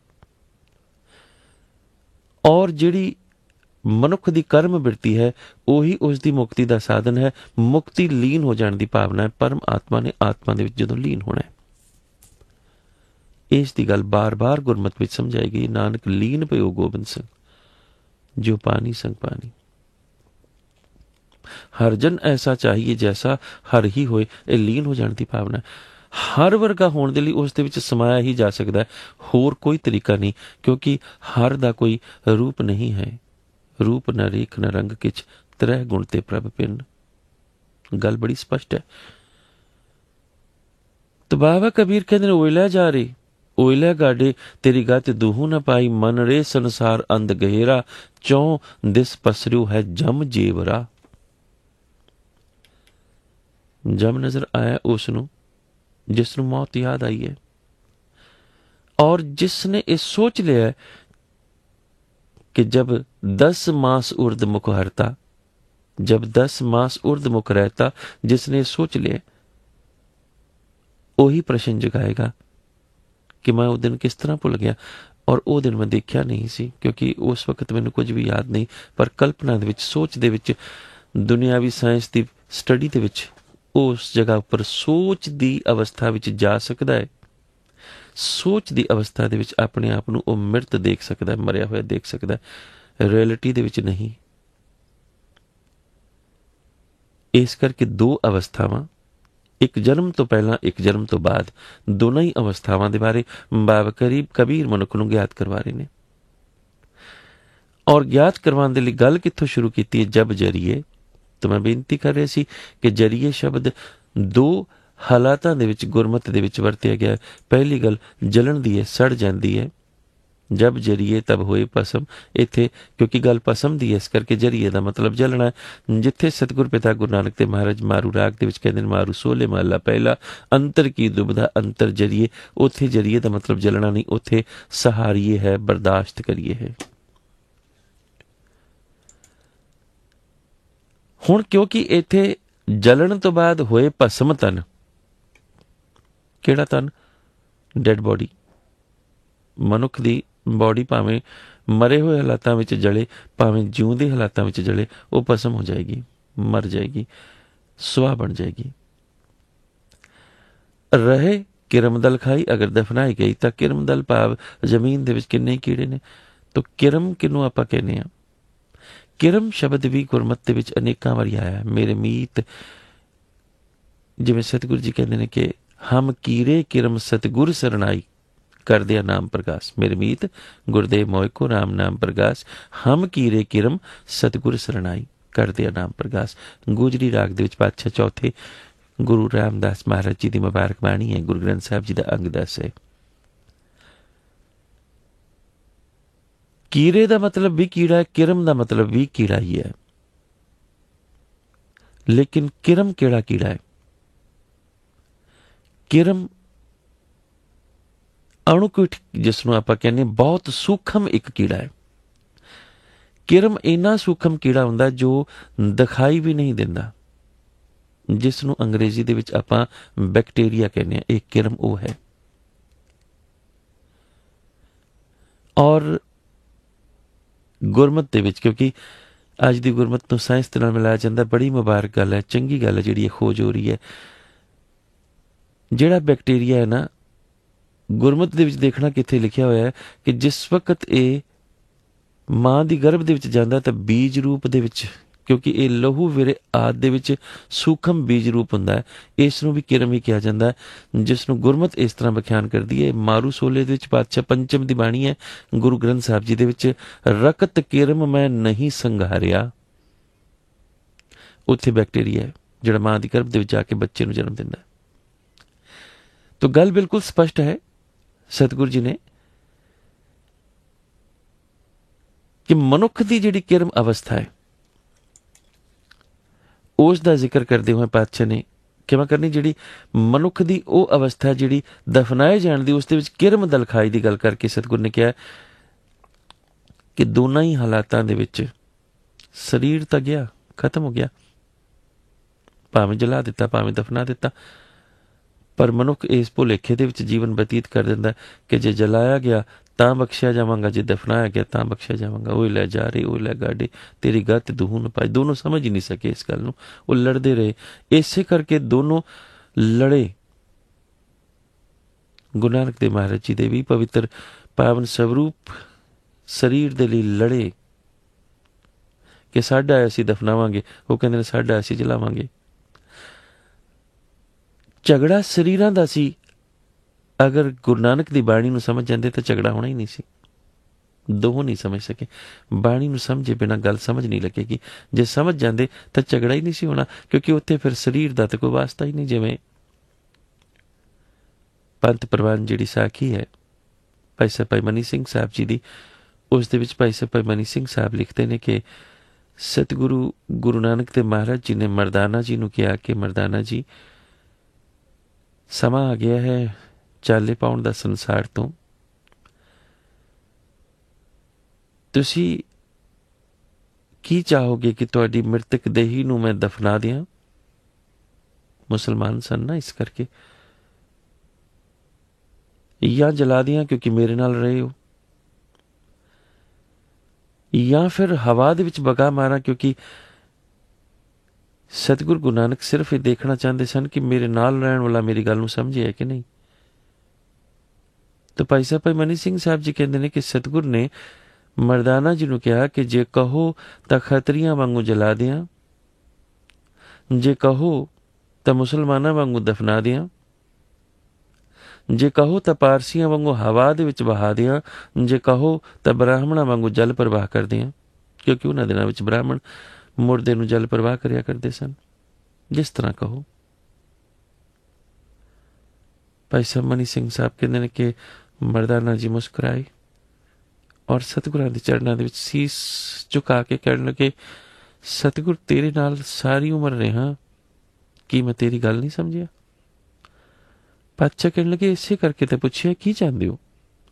और जिहड़ी मनुख की कर्म बिरती है उही उसकी मुक्ति का साधन है। मुक्ति लीन हो जाने की भावना है। परम आत्मा ने आत्मा दे विच जदों लीन होना है, इस दी गल बार बार गुरमत विच समझाई गई। नानक लीन पयो गोबिंद सिंह, जो पानी संग पानी। हर जन ऐसा चाहिए जैसा हर ही होए, ये लीन हो जाने की भावना है। हर वर्गा होने के लिए उस दे विच समाया ही जा सकता है, होर कोई तरीका नहीं, क्योंकि हर दा कोई रूप नहीं है। रूप न रेख न रंग किच, 3 गुण ते प्रभ पिंड। गल बड़ी स्पष्ट है। तो बाबा कबीर कहते हैं ओइला जा रे ओइला गाडे तेरी गत दूहू न पाई, मन रे संसार अंध गहेरा, 4 दिस पसरियो है जम जेवरा। जम नजर आया उसनू जिसनू मौत याद आई है, और जिसने ये सोच लिया है कि जब 10 मास उर्द मुख हरता, जब 10 मास उर्द मुख रहता, जिसने ये सोच लिया वही प्रश्न जगाएगा कि मैं वो दिन किस तरह भुल गया। और वो दिन मैं देखा नहीं सी, क्योंकि उस वक्त मैनू कुछ भी याद नहीं, पर कल्पना दे विच, सोच दे विच, दुनियावी साइंस की स्टडी दे विच उस जगह पर सोच की अवस्था विच जा सकता है। सोच की अवस्था दे विच अपने आप नूं वो मृत देख सकता है, मरिया होया देख सकता है, रियलिटी दे विच नहीं। इस करके 2 अवस्थावां, एक जन्म तो पहला एक जन्म तो बाद, दोनों ही अवस्थावां दे बारे बाबा कबीर मनुख नूं ज्ञात करवा रहे ने। और ज्ञात करवाने लई गल कित्थों शुरू की है? जब जरिए। तो मैं बेनती कर रहा सी कि जरिए शब्द 2 हालातां दे विच गुरमत दे विच वरतिया गया। पहली गल जलन दी है, सड़ जाती है। जब जरिए तब होए पसम, इत्थे क्योंकि गल पसम दी है इस करके जरिए का मतलब जलना है। जिथे सतगुर पिता गुरु नानक देव महाराज मारू राग दे विच कहंदे ने मारू सोले महला पहला, अंतर की दुबदा अंतर जरिए, उथे जरिए का मतलब जलना नहीं, उथे सहारिए है, बर्दाश्त करिए है। हुण क्योंकि इत्थे जलन तो बाद होए भस्म तन, किहड़ा तन? Dead body. मनुख दी बॉडी भावें मरे हुए हालातां विच जले, भावें जिउंदे हालातां विच जले, वो भस्म हो जाएगी, मर जाएगी, सुआह बन जाएगी। रहे किरमदल खाई, अगर दफनाई गई तो किरमदल भाव जमीन दे विच किन्ने कीड़े ने। तो किरम किनू आपां कहने आ? किरम शब्द भी गुरमत दे विच अनेकां वारी आया है। मेरे मीत, जिवें सतगुरु जी कहते हैं कि हम कीरे किरम सतगुर सरनाई, कर दिया नाम प्रकाश। मेरे मीत गुरुदेव मोय को राम नाम प्रकाश, हम कीरे किरम सतगुर सरनाई। ਕਰਦੇ ਆ ਨਾਮ ਪ੍ਰਗਾਸ। ਗੋਜਰੀ ਰਾਗ ਦੇ ਵਿੱਚ ਪਾਤਸ਼ਾਹ ਚੌਥੇ ਗੁਰੂ ਰਾਮਦਾਸ ਮਹਾਰਾਜ ਜੀ ਦੀ ਮੁਬਾਰਕ ਬਾਣੀ ਹੈ। ਗੁਰੂ ਗ੍ਰੰਥ ਸਾਹਿਬ ਜੀ ਦਾ ਅੰਗ 10 ਹੈ। ਕੀੜੇ ਦਾ ਮਤਲਬ ਵੀ ਕੀੜਾ ਹੈ, ਕਿਰਮ ਦਾ ਮਤਲਬ ਵੀ ਕੀੜਾ ਹੀ ਹੈ। ਲੇਕਿਨ ਕਿਰਮ ਕਿਹੜਾ ਕੀੜਾ ਹੈ? ਕਿਰਮ ਅਣੁਕੁਠ, ਜਿਸ ਨੂੰ ਆਪਾਂ ਕਹਿੰਦੇ ਬਹੁਤ ਸੂਖਮ ਇੱਕ ਕੀੜਾ ਹੈ। ਕਿਰਮ ਇੰਨਾ ਸੂਖਮ ਕੀੜਾ ਹੁੰਦਾ ਜੋ ਦਿਖਾਈ ਵੀ ਨਹੀਂ ਦਿੰਦਾ, ਜਿਸ ਨੂੰ ਅੰਗਰੇਜ਼ੀ ਦੇ ਵਿੱਚ ਆਪਾਂ ਬੈਕਟੀਰੀਆ ਕਹਿੰਦੇ ਹਾਂ। ਇਹ ਕਿਰਮ ਉਹ ਹੈ। ਔਰ ਗੁਰਮਤ ਦੇ ਵਿੱਚ, ਕਿਉਂਕਿ ਅੱਜ ਦੀ ਗੁਰਮਤ ਨੂੰ ਸਾਇੰਸ ਦੇ ਨਾਲ ਮਿਲਾਇਆ ਜਾਂਦਾ, ਬੜੀ ਮੁਬਾਰਕ ਗੱਲ ਹੈ, ਚੰਗੀ ਗੱਲ ਹੈ ਜਿਹੜੀ ਇਹ ਖੋਜ ਹੋ ਰਹੀ ਹੈ। ਜਿਹੜਾ ਬੈਕਟੀਰੀਆ ਹੈ ਨਾ, ਗੁਰਮਤ ਦੇ ਵਿੱਚ ਦੇਖਣਾ ਕਿੱਥੇ ਲਿਖਿਆ ਹੋਇਆ ਹੈ ਕਿ ਜਿਸ ਵਕਤ ਇਹ ਮਾਂ ਦੀ ਗਰਭ ਦੇ ਵਿੱਚ ਜਾਂਦਾ ਤਾਂ ਬੀਜ ਰੂਪ ਦੇ ਵਿੱਚ, ਕਿਉਂਕਿ ਇਹ ਲਹੂ ਵਿਰੇ ਆਦਿ ਦੇ ਵਿੱਚ ਸੂਖਮ ਬੀਜ ਰੂਪ ਹੁੰਦਾ ਹੈ, ਇਸ ਨੂੰ ਵੀ ਕਿਰਮ ਹੀ ਕਿਹਾ ਜਾਂਦਾ ਹੈ, ਜਿਸ ਨੂੰ ਗੁਰਮਤ ਇਸ ਤਰ੍ਹਾਂ ਵਿਖਿਆਨ ਕਰਦੀ ਹੈ। ਮਾਰੂ ਸੋਲੇ ਦੇ ਵਿੱਚ ਪਾਤਸ਼ਾਹ ਪੰਚਮ ਦੀ ਬਾਣੀ ਹੈ ਗੁਰੂ ਗ੍ਰੰਥ ਸਾਹਿਬ ਜੀ ਦੇ ਵਿੱਚ, ਰਕਤ ਕਿਰਮ ਮੈਂ ਨਹੀਂ ਸੰਘਾਰਿਆ। ਉੱਥੇ ਬੈਕਟੀਰੀਆ ਹੈ ਜਿਹੜਾ ਮਾਂ ਦੀ ਗਰਭ ਦੇ ਵਿੱਚ ਜਾ ਕੇ ਬੱਚੇ ਨੂੰ ਜਨਮ ਦਿੰਦਾ ਹੈ। ਤਾਂ ਗੱਲ ਬਿਲਕੁਲ ਸਪਸ਼ਟ ਹੈ ਸਤਿਗੁਰੂ ਜੀ ਨੇ ਕਿ ਮਨੁੱਖ ਦੀ ਜਿਹੜੀ ਕਿਰਮ ਅਵਸਥਾ ਹੈ ਉਸ ਦਾ ਜ਼ਿਕਰ ਕਰਦੇ ਹੋਏ ਪਾਤਸ਼ਾਹ ਨੇ ਕਿਵੇਂ ਕਰਨੀ, ਜਿਹੜੀ ਮਨੁੱਖ ਦੀ ਉਹ ਅਵਸਥਾ ਜਿਹੜੀ ਦਫਨਾਏ ਜਾਣ ਦੀ, ਉਸ ਦੇ ਵਿੱਚ ਕਿਰਮ ਦਲਖਾਈ ਦੀ ਗੱਲ ਕਰਕੇ ਸਤਿਗੁਰੂ ਨੇ ਕਿਹਾ ਕਿ ਦੋਨਾਂ ਹੀ ਹਾਲਾਤਾਂ ਦੇ ਵਿੱਚ ਸਰੀਰ ਤਾਂ ਗਿਆ, ਖਤਮ ਹੋ ਗਿਆ, ਭਾਵੇਂ ਜਲਾ ਦਿੱਤਾ ਭਾਵੇਂ ਦਫਨਾ ਦਿੱਤਾ, ਪਰ ਮਨੁੱਖ ਇਸ ਭੁਲੇਖੇ ਦੇ ਵਿੱਚ ਜੀਵਨ ਬਤੀਤ ਕਰ ਦਿੰਦਾ ਕਿ ਜੇ ਜਲਾਇਆ ਗਿਆ ਤਾਂ ਬਖਸ਼ਿਆ ਜਾਵਾਂਗਾ, ਜੇ ਦਫਨਾਇਆ ਗਿਆ ਤਾਂ ਬਖਸ਼ਿਆ ਜਾਵਾਂਗਾ। ਉਹ ਲੈ ਜਾ ਰਹੇ, ਉਹ ਲੈ ਗਾਡੇ, ਤੇਰੀ ਗੱਤ ਦੂਹੂ ਨ ਪਾਈ। ਦੋਨੋਂ ਸਮਝ ਹੀ ਨਹੀਂ ਸਕੇ ਇਸ ਗੱਲ ਨੂੰ, ਉਹ ਲੜਦੇ ਰਹੇ। ਇਸੇ ਕਰਕੇ ਦੋਨੋਂ ਲੜੇ। ਗੁਰੂ ਨਾਨਕ ਦੇਵ ਮਹਾਰਾਜ ਜੀ ਦੇ ਵੀ ਪਵਿੱਤਰ ਪਾਵਨ ਸਵਰੂਪ ਸਰੀਰ ਦੇ ਲਈ ਲੜੇ ਕਿ ਸਾਡਾ ਅਸੀਂ ਦਫਨਾਵਾਂਗੇ, ਉਹ ਕਹਿੰਦੇ ਨੇ ਸਾਡਾ ਅਸੀਂ ਜਲਾਵਾਂਗੇ। ਝਗੜਾ ਸਰੀਰਾਂ ਦਾ ਸੀ। ਅਗਰ ਗੁਰੂ ਨਾਨਕ ਦੀ ਬਾਣੀ ਨੂੰ ਸਮਝ ਜਾਂਦੇ ਤਾਂ ਝਗੜਾ ਹੋਣਾ ਹੀ ਨਹੀਂ ਸੀ। ਦੋਹੋਂ ਨਹੀਂ ਸਮਝ ਸਕੇ। ਬਾਣੀ ਨੂੰ ਸਮਝੇ ਬਿਨਾਂ ਗੱਲ ਸਮਝ ਨਹੀਂ ਲੱਗੇਗੀ। ਜੇ ਸਮਝ ਜਾਂਦੇ ਤਾਂ ਝਗੜਾ ਹੀ ਨਹੀਂ ਸੀ ਹੋਣਾ, ਕਿਉਂਕਿ ਉੱਥੇ ਫਿਰ ਸਰੀਰ ਦਾ ਤਾਂ ਕੋਈ ਵਾਸਤਾ ਹੀ ਨਹੀਂ। ਜਿਵੇਂ ਪੰਥ ਪ੍ਰਵਾਨ ਜਿਹੜੀ ਸਾਖੀ ਹੈ ਭਾਈ ਸਾਹਿਬ ਭਾਈ ਮਨੀ ਸਿੰਘ ਸਾਹਿਬ ਜੀ ਦੀ, ਉਸ ਦੇ ਵਿੱਚ ਭਾਈ ਸਾਹਿਬ ਭਾਈ ਮਨੀ ਸਿੰਘ ਸਾਹਿਬ ਲਿਖਦੇ ਨੇ ਕਿ ਸਤਿਗੁਰੂ ਗੁਰੂ ਨਾਨਕ ਦੇਵ ਮਹਾਰਾਜ ਜੀ ਨੇ ਮਰਦਾਨਾ ਜੀ ਨੂੰ ਕਿਹਾ ਕਿ ਮਰਦਾਨਾ ਜੀ, ਸਮਾਂ ਆ ਗਿਆ ਹੈ ਚਾਲੇ ਪਾਉਣ ਦਾ ਸੰਸਾਰ ਤੋਂ। ਤੁਸੀਂ ਕੀ ਚਾਹੋਗੇ ਕਿ ਤੁਹਾਡੀ ਮ੍ਰਿਤਕ ਦੇਹੀ ਨੂੰ ਮੈਂ ਦਫਨਾ ਦਿਆਂ? ਮੁਸਲਮਾਨ ਸਨ ਨਾ, ਇਸ ਕਰਕੇ, ਜਾਂ ਜਲਾ ਦਿਆਂ ਕਿਉਂਕਿ ਮੇਰੇ ਨਾਲ ਰਹੇ ਹੋ, ਜਾਂ ਫਿਰ ਹਵਾ ਦੇ ਵਿੱਚ ਵਗਾ ਮਾਰਾਂ, ਕਿਉਂਕਿ ਸਤਿਗੁਰੂ ਗੁਰੂ ਨਾਨਕ ਸਿਰਫ ਇਹ ਦੇਖਣਾ ਚਾਹੁੰਦੇ ਸਨ ਕਿ ਮੇਰੇ ਨਾਲ ਰਹਿਣ ਵਾਲਾ ਮੇਰੀ ਗੱਲ ਨੂੰ ਸਮਝਿਆ ਕਿ ਨਹੀਂ। ਤਾਂ ਭਾਈ ਸਾਹਿਬ ਭਾਈ ਮਨੀ ਸਿੰਘ ਸਾਹਿਬ ਜੀ ਕਹਿੰਦੇ ਨੇ ਕਿ ਸਤਿਗੁਰੂ ਨੇ ਮਰਦਾਨਾ ਜੀ ਨੂੰ ਕਿਹਾ ਕਿ ਜੇ ਕਹੋ ਤਾਂ ਖੱਤਰੀਆਂ ਵਾਂਗੂ ਜਲਾ ਦਿਆਂ, ਜੇ ਕਹੋ ਤਾਂ ਮੁਸਲਮਾਨਾਂ ਵਾਂਗੂ ਦਫਨਾ ਦਿਆਂ, ਜੇ ਕਹੋ ਤਾਂ ਪਾਰਸੀਆਂ ਵਾਂਗੂ ਹਵਾ ਦੇ ਵਿੱਚ ਵਹਾ ਦਿਆਂ, ਜੇ ਕਹੋ ਤਾਂ ਬ੍ਰਾਹਮਣਾਂ ਵਾਂਗੂ ਜਲ ਪ੍ਰਵਾਹ ਕਰ ਦਿਆਂ, ਕਿਉਂਕਿ ਉਹਨਾਂ ਦਿਨਾਂ ਵਿੱਚ ਬ੍ਰਾਹਮਣ ਮੁਰਦੇ ਨੂੰ ਜਲ ਪ੍ਰਵਾਹ ਕਰਿਆ ਕਰਦੇ ਸਨ। ਜਿਸ ਤਰ੍ਹਾਂ ਕਹੋ। ਭਾਈ ਸਾਹਿਬ ਮਨੀ ਸਿੰਘ ਸਾਹਿਬ ਕਹਿੰਦੇ ਨੇ ਕਿ ਮਰਦਾਨਾ ਜੀ ਮੁਸਕਰਾਏ ਔਰ ਸਤਿਗੁਰਾਂ ਦੇ ਚਰਨਾਂ ਦੇ ਵਿੱਚ ਸੀਸ ਝੁਕਾ ਕੇ ਕਹਿਣ ਲੱਗੇ, ਸਤਿਗੁਰ ਤੇਰੇ ਨਾਲ ਸਾਰੀ ਉਮਰ ਰਿਹਾ, ਕੀ ਮੈਂ ਤੇਰੀ ਗੱਲ ਨਹੀਂ ਸਮਝਿਆ? ਪਾਤਸ਼ਾਹ ਕਹਿਣ ਲੱਗੇ, ਇਸੇ ਕਰਕੇ ਤੇ ਪੁੱਛਿਆ ਕੀ ਚਾਹੁੰਦੇ ਹੋ?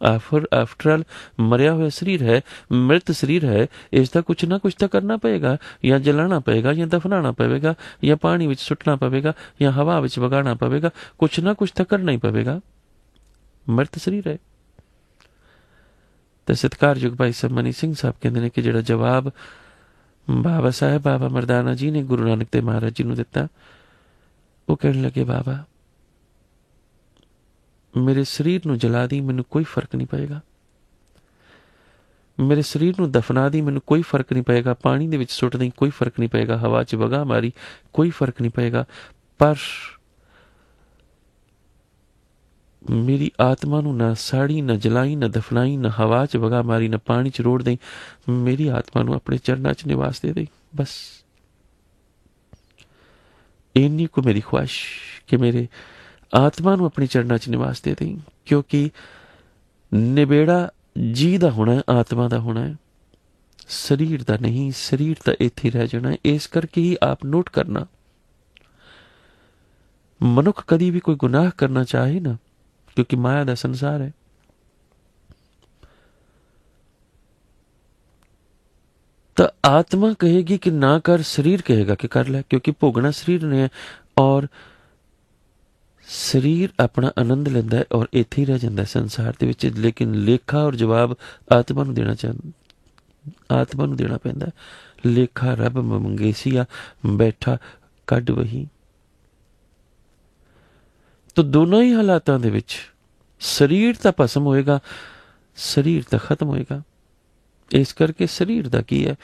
ਆਫਟਰ ਆਲ ਮਰਿਆ ਹੋਇਆ ਸਰੀਰ ਹੈ, ਮ੍ਰਿਤ ਸਰੀਰ ਹੈ, ਇਸ ਦਾ ਕੁਛ ਨਾ ਕੁਛ ਤਾਂ ਕਰਨਾ ਪਏਗਾ, ਜਾਂ ਜਲਾਣਾ ਪਏਗਾ, ਜਾਂ ਦਫਨਾਣਾ ਪਵੇਗਾ, ਜਾਂ ਪਾਣੀ ਵਿੱਚ ਸੁੱਟਣਾ ਪਵੇਗਾ, ਜਾਂ ਹਵਾ ਵਿੱਚ ਵਗਾਉਣਾ ਪਵੇਗਾ, ਕੁਛ ਨਾ ਕੁਛ ਤਾਂ ਕਰਨਾ ਹੀ ਪਵੇਗਾ। ਮ੍ਰਿਤ ਸਰੀਰ ਹੈ। ਤੇ ਸਤਿਕਾਰਯੋਗ ਭਾਈ ਸਾਹਿਬ ਮਨੀ ਸਿੰਘ ਸਾਹਿਬ ਕਹਿੰਦੇ ਨੇ ਕਿ ਜਿਹੜਾ ਜਵਾਬ ਬਾਬਾ ਸਾਹਿਬ ਬਾਬਾ ਮਰਦਾਨਾ ਜੀ ਨੇ ਗੁਰੂ ਨਾਨਕ ਦੇਵ ਮਹਾਰਾਜ ਜੀ ਨੂੰ ਦਿੱਤਾ, ਉਹ ਕਹਿਣ ਲੱਗੇ, ਬਾਬਾ ਮੇਰੇ ਸਰੀਰ ਨੂੰ ਜਲਾ ਦੀ, ਮੈਨੂੰ ਕੋਈ ਫਰਕ ਨਹੀਂ ਪਏਗਾ। ਮੇਰੇ ਸਰੀਰ ਨੂੰ ਦਫਨਾ ਦੀ, ਮੈਨੂੰ ਕੋਈ ਫਰਕ ਨਹੀਂ ਪਏਗਾ। ਪਾਣੀ ਦੇ ਵਿੱਚ ਸੁੱਟ ਦੀ, ਕੋਈ ਫਰਕ ਨਹੀਂ ਪਏਗਾ। ਹਵਾ 'ਚ ਵਗਾ ਮਾਰੀ, ਕੋਈ ਫਰਕ ਨਹੀਂ ਪਏਗਾ। ਪਰ ਮੇਰੀ ਆਤਮਾ ਨੂੰ ਨਾ ਸਾੜੀ, ਨਾ ਜਲਾਈ, ਨਾ ਦਫਨਾਈ, ਨਾ ਹਵਾ 'ਚ ਵਗਾ ਮਾਰੀ, ਨਾ ਪਾਣੀ 'ਚ ਰੋੜ ਦੇਈ। ਮੇਰੀ ਆਤਮਾ ਨੂੰ ਆਪਣੇ ਚਰਨਾਂ 'ਚ ਨਿਵਾਸ ਦੇ ਦੇਈ। ਬਸ ਇੰਨੀ ਕੁ ਮੇਰੀ ਖੁਆਇਸ਼ ਕਿ ਮੇਰੇ ਆਤਮਾ ਨੂੰ ਆਪਣੀ ਚਰਨਾਂ 'ਚ ਨਿਵਾਸ ਦੇ ਦੇਈਂ, ਕਿਉਂਕਿ ਨਿਬੇੜਾ ਜੀ ਦਾ ਹੋਣਾ ਹੈ, ਆਤਮਾ ਦਾ ਹੋਣਾ ਹੈ, ਸਰੀਰ ਦਾ ਨਹੀਂ। ਸਰੀਰ ਤਾਂ ਇੱਥੇ ਰਹਿ ਜਾਣਾ ਹੈ। ਇਸ ਕਰਕੇ ਹੀ ਆਪ ਨੋਟ ਕਰਨਾ, ਮਨੁੱਖ ਕਦੀ ਵੀ ਕੋਈ ਗੁਨਾਹ ਕਰਨਾ ਚਾਹੇ ਨਾ, ਕਿਉਂਕਿ ਮਾਇਆ ਦਾ ਸੰਸਾਰ ਹੈ, ਤਾਂ ਆਤਮਾ ਕਹੇਗੀ ਕਿ ਨਾ ਕਰ, ਸਰੀਰ ਕਹੇਗਾ ਕਿ ਕਰ ਲੈ, ਕਿਉਂਕਿ ਭੋਗਣਾ ਸਰੀਰ ਨੇ ਹੈ ਔਰ ਸਰੀਰ ਆਪਣਾ ਆਨੰਦ ਲੈਂਦਾ ਹੈ ਔਰ ਇੱਥੇ ਹੀ ਰਹਿ ਜਾਂਦਾ ਸੰਸਾਰ ਦੇ ਵਿੱਚ। ਲੇਕਿਨ ਲੇਖਾ ਔਰ ਜਵਾਬ ਆਤਮਾ ਨੂੰ ਦੇਣਾ ਆਤਮਾ ਨੂੰ ਦੇਣਾ ਪੈਂਦਾ। ਲੇਖਾ ਰੱਬ ਮੰਗੇਸੀਆ ਬੈਠਾ ਕੱਢ ਵਹੀ। ਤਾਂ ਦੋਨੋਂ ਹੀ ਹਾਲਾਤਾਂ ਦੇ ਵਿੱਚ ਸਰੀਰ ਤਾਂ ਭਸਮ ਹੋਏਗਾ, ਸਰੀਰ ਤਾਂ ਖਤਮ ਹੋਏਗਾ। ਇਸ ਕਰਕੇ ਸਰੀਰ ਦਾ ਕੀ ਹੈ,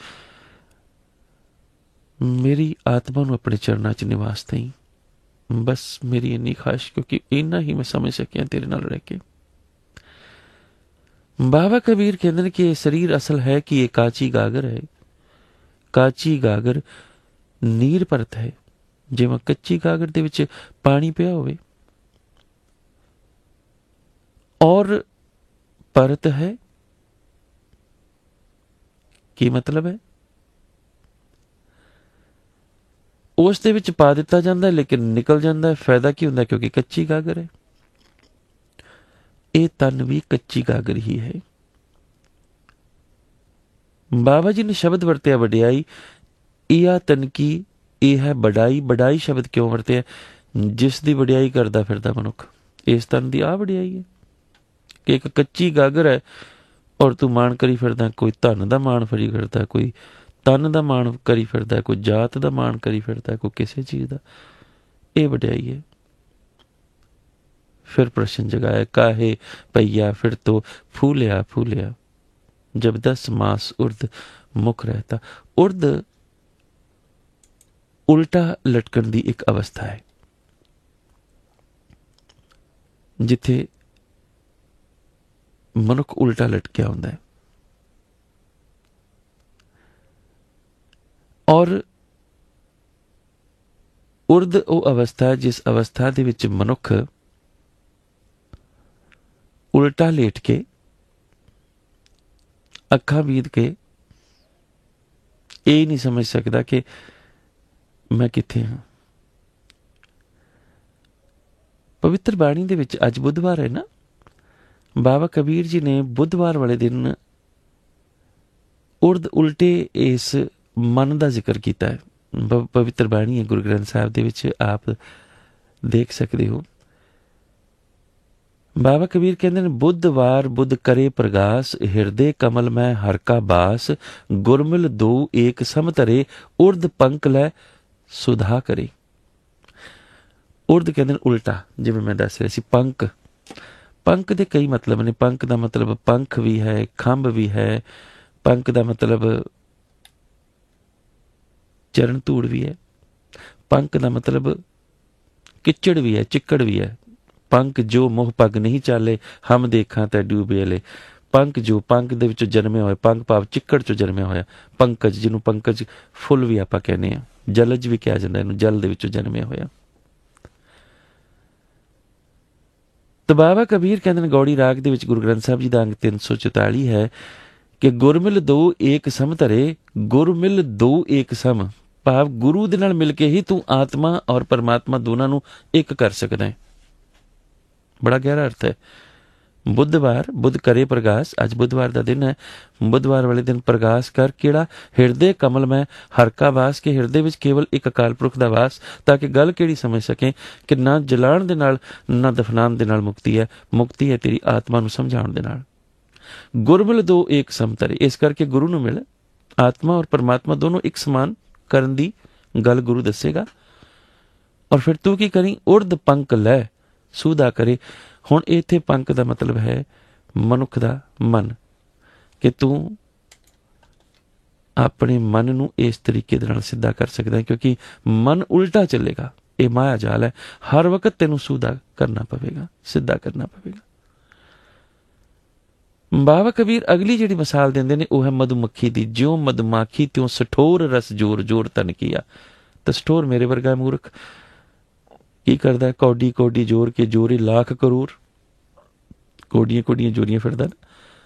ਮੇਰੀ ਆਤਮਾ ਨੂੰ ਆਪਣੇ ਚਰਨਾਂ 'ਚ ਨਿਵਾਸ ਦੇਈਂ। ਬਸ ਮੇਰੀ ਇੰਨੀ ਖਾਸ਼, ਕਿਉਂਕਿ ਇੰਨਾ ਹੀ ਮੈਂ ਸਮਝ ਸਕਿਆ ਤੇਰੇ ਨਾਲ ਰਹਿ ਕੇ। ਬਾਬਾ ਕਬੀਰ ਕਹਿੰਦੇ ਨੇ ਕਿ ਇਹ ਸਰੀਰ ਅਸਲ ਹੈ ਕਿ ਇਹ ਕਾਚੀ ਗਾਗਰ ਹੈ। ਕਾਚੀ ਗਾਗਰ ਨੀਰ ਪਰਤ ਹੈ, ਜਿਵੇਂ ਕੱਚੀ ਗਾਗਰ ਦੇ ਵਿੱਚ ਪਾਣੀ ਪਿਆ ਹੋਵੇ, ਔਰ ਪਰਤ ਹੈ ਕੀ ਮਤਲਬ ਹੈ, ਉਸ ਦੇ ਵਿੱਚ ਪਾ ਦਿੱਤਾ ਜਾਂਦਾ ਲੇਕਿਨ ਨਿਕਲ ਜਾਂਦਾ। ਫਾਇਦਾ ਕੀ ਹੁੰਦਾ, ਕਿਉਂਕਿ ਕੱਚੀ ਗਾਗਰ ਹੈ। ਇਹ ਤਨ ਵੀ ਕੱਚੀ ਗਾਗਰ ਹੀ ਹੈ। ਬਾਬਾ ਜੀ ਨੇ ਸ਼ਬਦ ਵਰਤਿਆ ਵਡਿਆਈ, ਇਹ ਤਨ ਕੀ, ਇਹ ਹੈ ਵਡਾਈ। ਵਡਾਈ ਸ਼ਬਦ ਕਿਉਂ ਵਰਤਿਆ, ਜਿਸ ਦੀ ਵਡਿਆਈ ਕਰਦਾ ਫਿਰਦਾ ਮਨੁੱਖ, ਇਸ ਤਨ ਦੀ ਵਡਿਆਈ ਹੈ ਕਿ ਇੱਕ ਕੱਚੀ ਗਾਗਰ ਹੈ ਔਰ ਤੂੰ ਮਾਣ ਕਰੀ ਫਿਰਦਾ। ਕੋਈ ਧਨ ਦਾ ਮਾਣ ਫਰੀ ਫਿਰਦਾ, ਕੋਈ ਤਨ ਦਾ ਮਾਣ ਕਰੀ ਫਿਰਦਾ, ਕੋਈ ਜਾਤ ਦਾ ਮਾਣ ਕਰੀ ਫਿਰਦਾ, ਕੋਈ ਕਿਸੇ ਚੀਜ਼ ਦਾ। ਇਹ ਵਡਿਆਈ ਹੈ। ਫਿਰ ਪ੍ਰਸ਼ਨ ਜਗਾਇਆ, ਕਾਹੇ ਪਈਆ ਫਿਰ ਤੋਂ ਫੂਲਿਆ ਫੂਲਿਆ, ਜਬ 10 ਮਾਸ ਉਰਦ ਮੁਖ ਰਹਿਤਾ। ਉਰਦ ਉਲਟਾ ਲਟਕਣ ਦੀ ਇੱਕ ਅਵਸਥਾ ਹੈ, ਜਿੱਥੇ ਮਨੁੱਖ ਉਲਟਾ ਲਟਕਿਆ ਹੁੰਦਾ ਹੈ। ਔਰ ਉਰਦ ਉਹ ਅਵਸਥਾ ਹੈ ਜਿਸ ਅਵਸਥਾ ਦੇ ਵਿੱਚ ਮਨੁੱਖ ਉਲਟਾ ਲੇਟ ਕੇ, ਅੱਖਾਂ ਬੀਦ ਕੇ ਇਹ ਨਹੀਂ ਸਮਝ ਸਕਦਾ ਕਿ ਮੈਂ ਕਿੱਥੇ ਹਾਂ। ਪਵਿੱਤਰ ਬਾਣੀ ਦੇ ਵਿੱਚ ਅੱਜ ਬੁੱਧਵਾਰ ਹੈ ਨਾ, ਬਾਬਾ ਕਬੀਰ ਜੀ ਨੇ ਬੁੱਧਵਾਰ ਵਾਲੇ ਦਿਨ ਉਰਦ ਉਲਟੇ ਇਸ ਮਨ ਦਾ ਜ਼ਿਕਰ ਕੀਤਾ ਹੈ। ਪਵਿੱਤਰ ਬਾਣੀ ਹੈ ਗੁਰੂ ਗ੍ਰੰਥ ਸਾਹਿਬ ਦੇ ਵਿੱਚ, ਆਪ ਦੇਖ ਸਕਦੇ ਹੋ। ਬਾਬਾ ਕਬੀਰ ਕਹਿੰਦੇ ਨੇ, ਬੁੱਧਵਾਰ ਬੁੱਧ ਕਰੇ ਪ੍ਰਗਾਸ, ਹਿਰਦੇ ਕਮਲ ਮੈਂ ਹਰ ਕਾ ਬਾਸ, ਗੁਰਮਿਲ ਦੋ ਏਕ ਸਮਤਰੇ, ਉਰਦ ਪੰਕ ਲੈ ਸੁਧਾ ਕਰੇ। ਉਰਦ ਕਹਿੰਦੇ ਨੇ ਉਲਟਾ, ਜਿਵੇਂ ਮੈਂ ਦੱਸ ਰਿਹਾ ਸੀ। ਪੰਕ, ਪੰਕ ਦੇ ਕਈ ਮਤਲਬ ਨੇ। ਪੰਕ ਦਾ ਮਤਲਬ ਪੰਖ ਵੀ ਹੈ, ਖੰਭ ਵੀ ਹੈ। ਪੰਕ ਦਾ ਮਤਲਬ ਚਰਨ ਧੂੜ ਵੀ ਹੈ। ਪੰਕ ਦਾ ਮਤਲਬ ਕਿਚੜ ਵੀ ਹੈ, ਚਿੱਕੜ ਵੀ ਹੈ। ਪੰਕ ਜੋ ਮੋਹ ਪੱਗ ਨਹੀਂ ਚਾਲੇ, ਹਮ ਦੇਖਾਂ ਤਾਂ ਡੂਬੇ ਲੈ। ਪੰਕ ਜੋ, ਪੰਕ ਦੇ ਵਿੱਚੋਂ ਜਨਮਿਆ ਹੋਇਆ, ਪੰਕ ਭਾਵ ਚਿੱਕੜ ਚੋਂ ਜਨਮਿਆ ਹੋਇਆ। ਪੰਕਜ, ਜਿਹਨੂੰ ਪੰਕਜ ਫੁੱਲ ਵੀ ਆਪਾਂ ਕਹਿੰਦੇ ਹਾਂ, ਜਲਜ ਵੀ ਕਿਹਾ ਜਾਂਦਾ ਇਹਨੂੰ, ਜਲ ਦੇ ਵਿੱਚੋਂ ਜਨਮਿਆ ਹੋਇਆ। ਤਾਂ ਬਾਬਾ ਕਬੀਰ ਕਹਿੰਦੇ ਨੇ ਗੌੜੀ ਰਾਗ ਦੇ ਵਿੱਚ ਗੁਰੂ ਗ੍ਰੰਥ ਸਾਹਿਬ ਜੀ ਦਾ ਅੰਗ 344 ਹੈ ਕਿ ਗੁਰਮਿਲ ਦੋ ਏਕ ਸਮ ਧਰੇ, ਗੁਰਮਿਲ ਦੋ ਏਕ ਸਮ, ਭਾਵ ਗੁਰੂ ਦੇ ਨਾਲ ਮਿਲ ਕੇ ਹੀ ਤੂੰ ਆਤਮਾ ਔਰ ਪਰਮਾਤਮਾ ਦੋਨਾਂ ਨੂੰ ਇੱਕ ਕਰ ਸਕਦਾ ਹੈ। ਬੜਾ ਗਹਿਰਾ ਅਰਥ ਹੈ। ਬੁੱਧਵਾਰ ਬੁੱਧ ਕਰੇ ਪ੍ਰਗਾਸ, ਅੱਜ ਬੁੱਧਵਾਰ ਦਾ ਦਿਨ ਹੈ। ਬੁੱਧਵਾਰ ਵਾਲੇ ਦਿਨ ਪ੍ਰਗਾਸ ਕਰ, ਕਿਹੜਾ, ਹਿਰਦੇ ਕਮਲ ਮੈਂ ਹਰ ਕਾ ਵਾਸ, ਕੇ ਹਿਰਦੇ ਵਿੱਚ ਕੇਵਲ ਇੱਕ ਅਕਾਲ ਪੁਰਖ ਦਾ ਵਾਸ। ਤਾਂ ਕਿ ਗੱਲ ਕਿਹੜੀ ਸਮਝ ਸਕੇ ਕਿ ਨਾ ਜਲਾਉਣ ਦੇ ਨਾਲ ਨਾ ਦਫਨਾਉਣ ਦੇ ਨਾਲ ਮੁਕਤੀ ਹੈ, ਮੁਕਤੀ ਹੈ ਤੇਰੀ ਆਤਮਾ ਨੂੰ ਸਮਝਾਉਣ ਦੇ ਨਾਲ। ਗੁਰਮਿਲ ਦੋ ਏਕ ਸਮਤਰੇ, ਇਸ ਕਰਕੇ ਗੁਰੂ ਨੂੰ ਮਿਲ, ਆਤਮਾ ਔਰ ਪਰਮਾਤਮਾ ਦੋਨੋਂ ਇੱਕ ਸਮਾਨ ਕਰਨ ਦੀ ਗੱਲ ਗੁਰੂ ਦੱਸੇਗਾ। ਔਰ ਫਿਰ ਤੂੰ ਕੀ ਕਰੀ, ਉਰਦ ਪੰਕ ਲੈ ਸੁਧਾ ਕਰੇ। ਹੁਣ ਇੱਥੇ ਪੰਕ ਦਾ ਮਤਲਬ ਹੈ ਮਨੁੱਖ ਦਾ ਮਨ, ਕਿ ਤੂੰ ਆਪਣੇ ਮਨ ਨੂੰ ਇਸ ਤਰੀਕੇ ਦੇ ਨਾਲ ਸਿੱਧਾ ਕਰ ਸਕਦਾ, ਕਿਉਂਕਿ ਮਨ ਉਲਟਾ ਚੱਲੇਗਾ। ਇਹ ਮਾਇਆ ਜਾਲ ਹੈ, ਹਰ ਵਕਤ ਤੈਨੂੰ ਸੁਧਾ ਕਰਨਾ ਪਵੇਗਾ, ਸਿੱਧਾ ਕਰਨਾ ਪਵੇਗਾ। ਬਾਬਾ ਕਬੀਰ ਅਗਲੀ ਜਿਹੜੀ ਮਿਸਾਲ ਦਿੰਦੇ ਨੇ ਉਹ ਹੈ ਮਧੂਮੱਖੀ ਦੀ। ਜਿਉਂ ਮਧੂਮਾਖੀ ਤਿਉਂ ਸਠੋਰ ਰਸ ਜੋਰ ਜੋਰ ਤਨ ਕੀਆ। ਤਾਂ ਸਟੋਰ ਮੇਰੇ ਵਰਗਾ ਮੂਰਖ ਕੀ ਕਰਦਾ, ਕੌਡੀ ਕੌਡੀ ਜੋੜ ਕੇ ਜੋਰੇ ਲੱਖ ਕਰੋੜ, ਕੋਡੀਆਂ ਕੋਡੀਆਂ ਜੋਰੀਆਂ ਫਿਰਦਾ ਨਾ,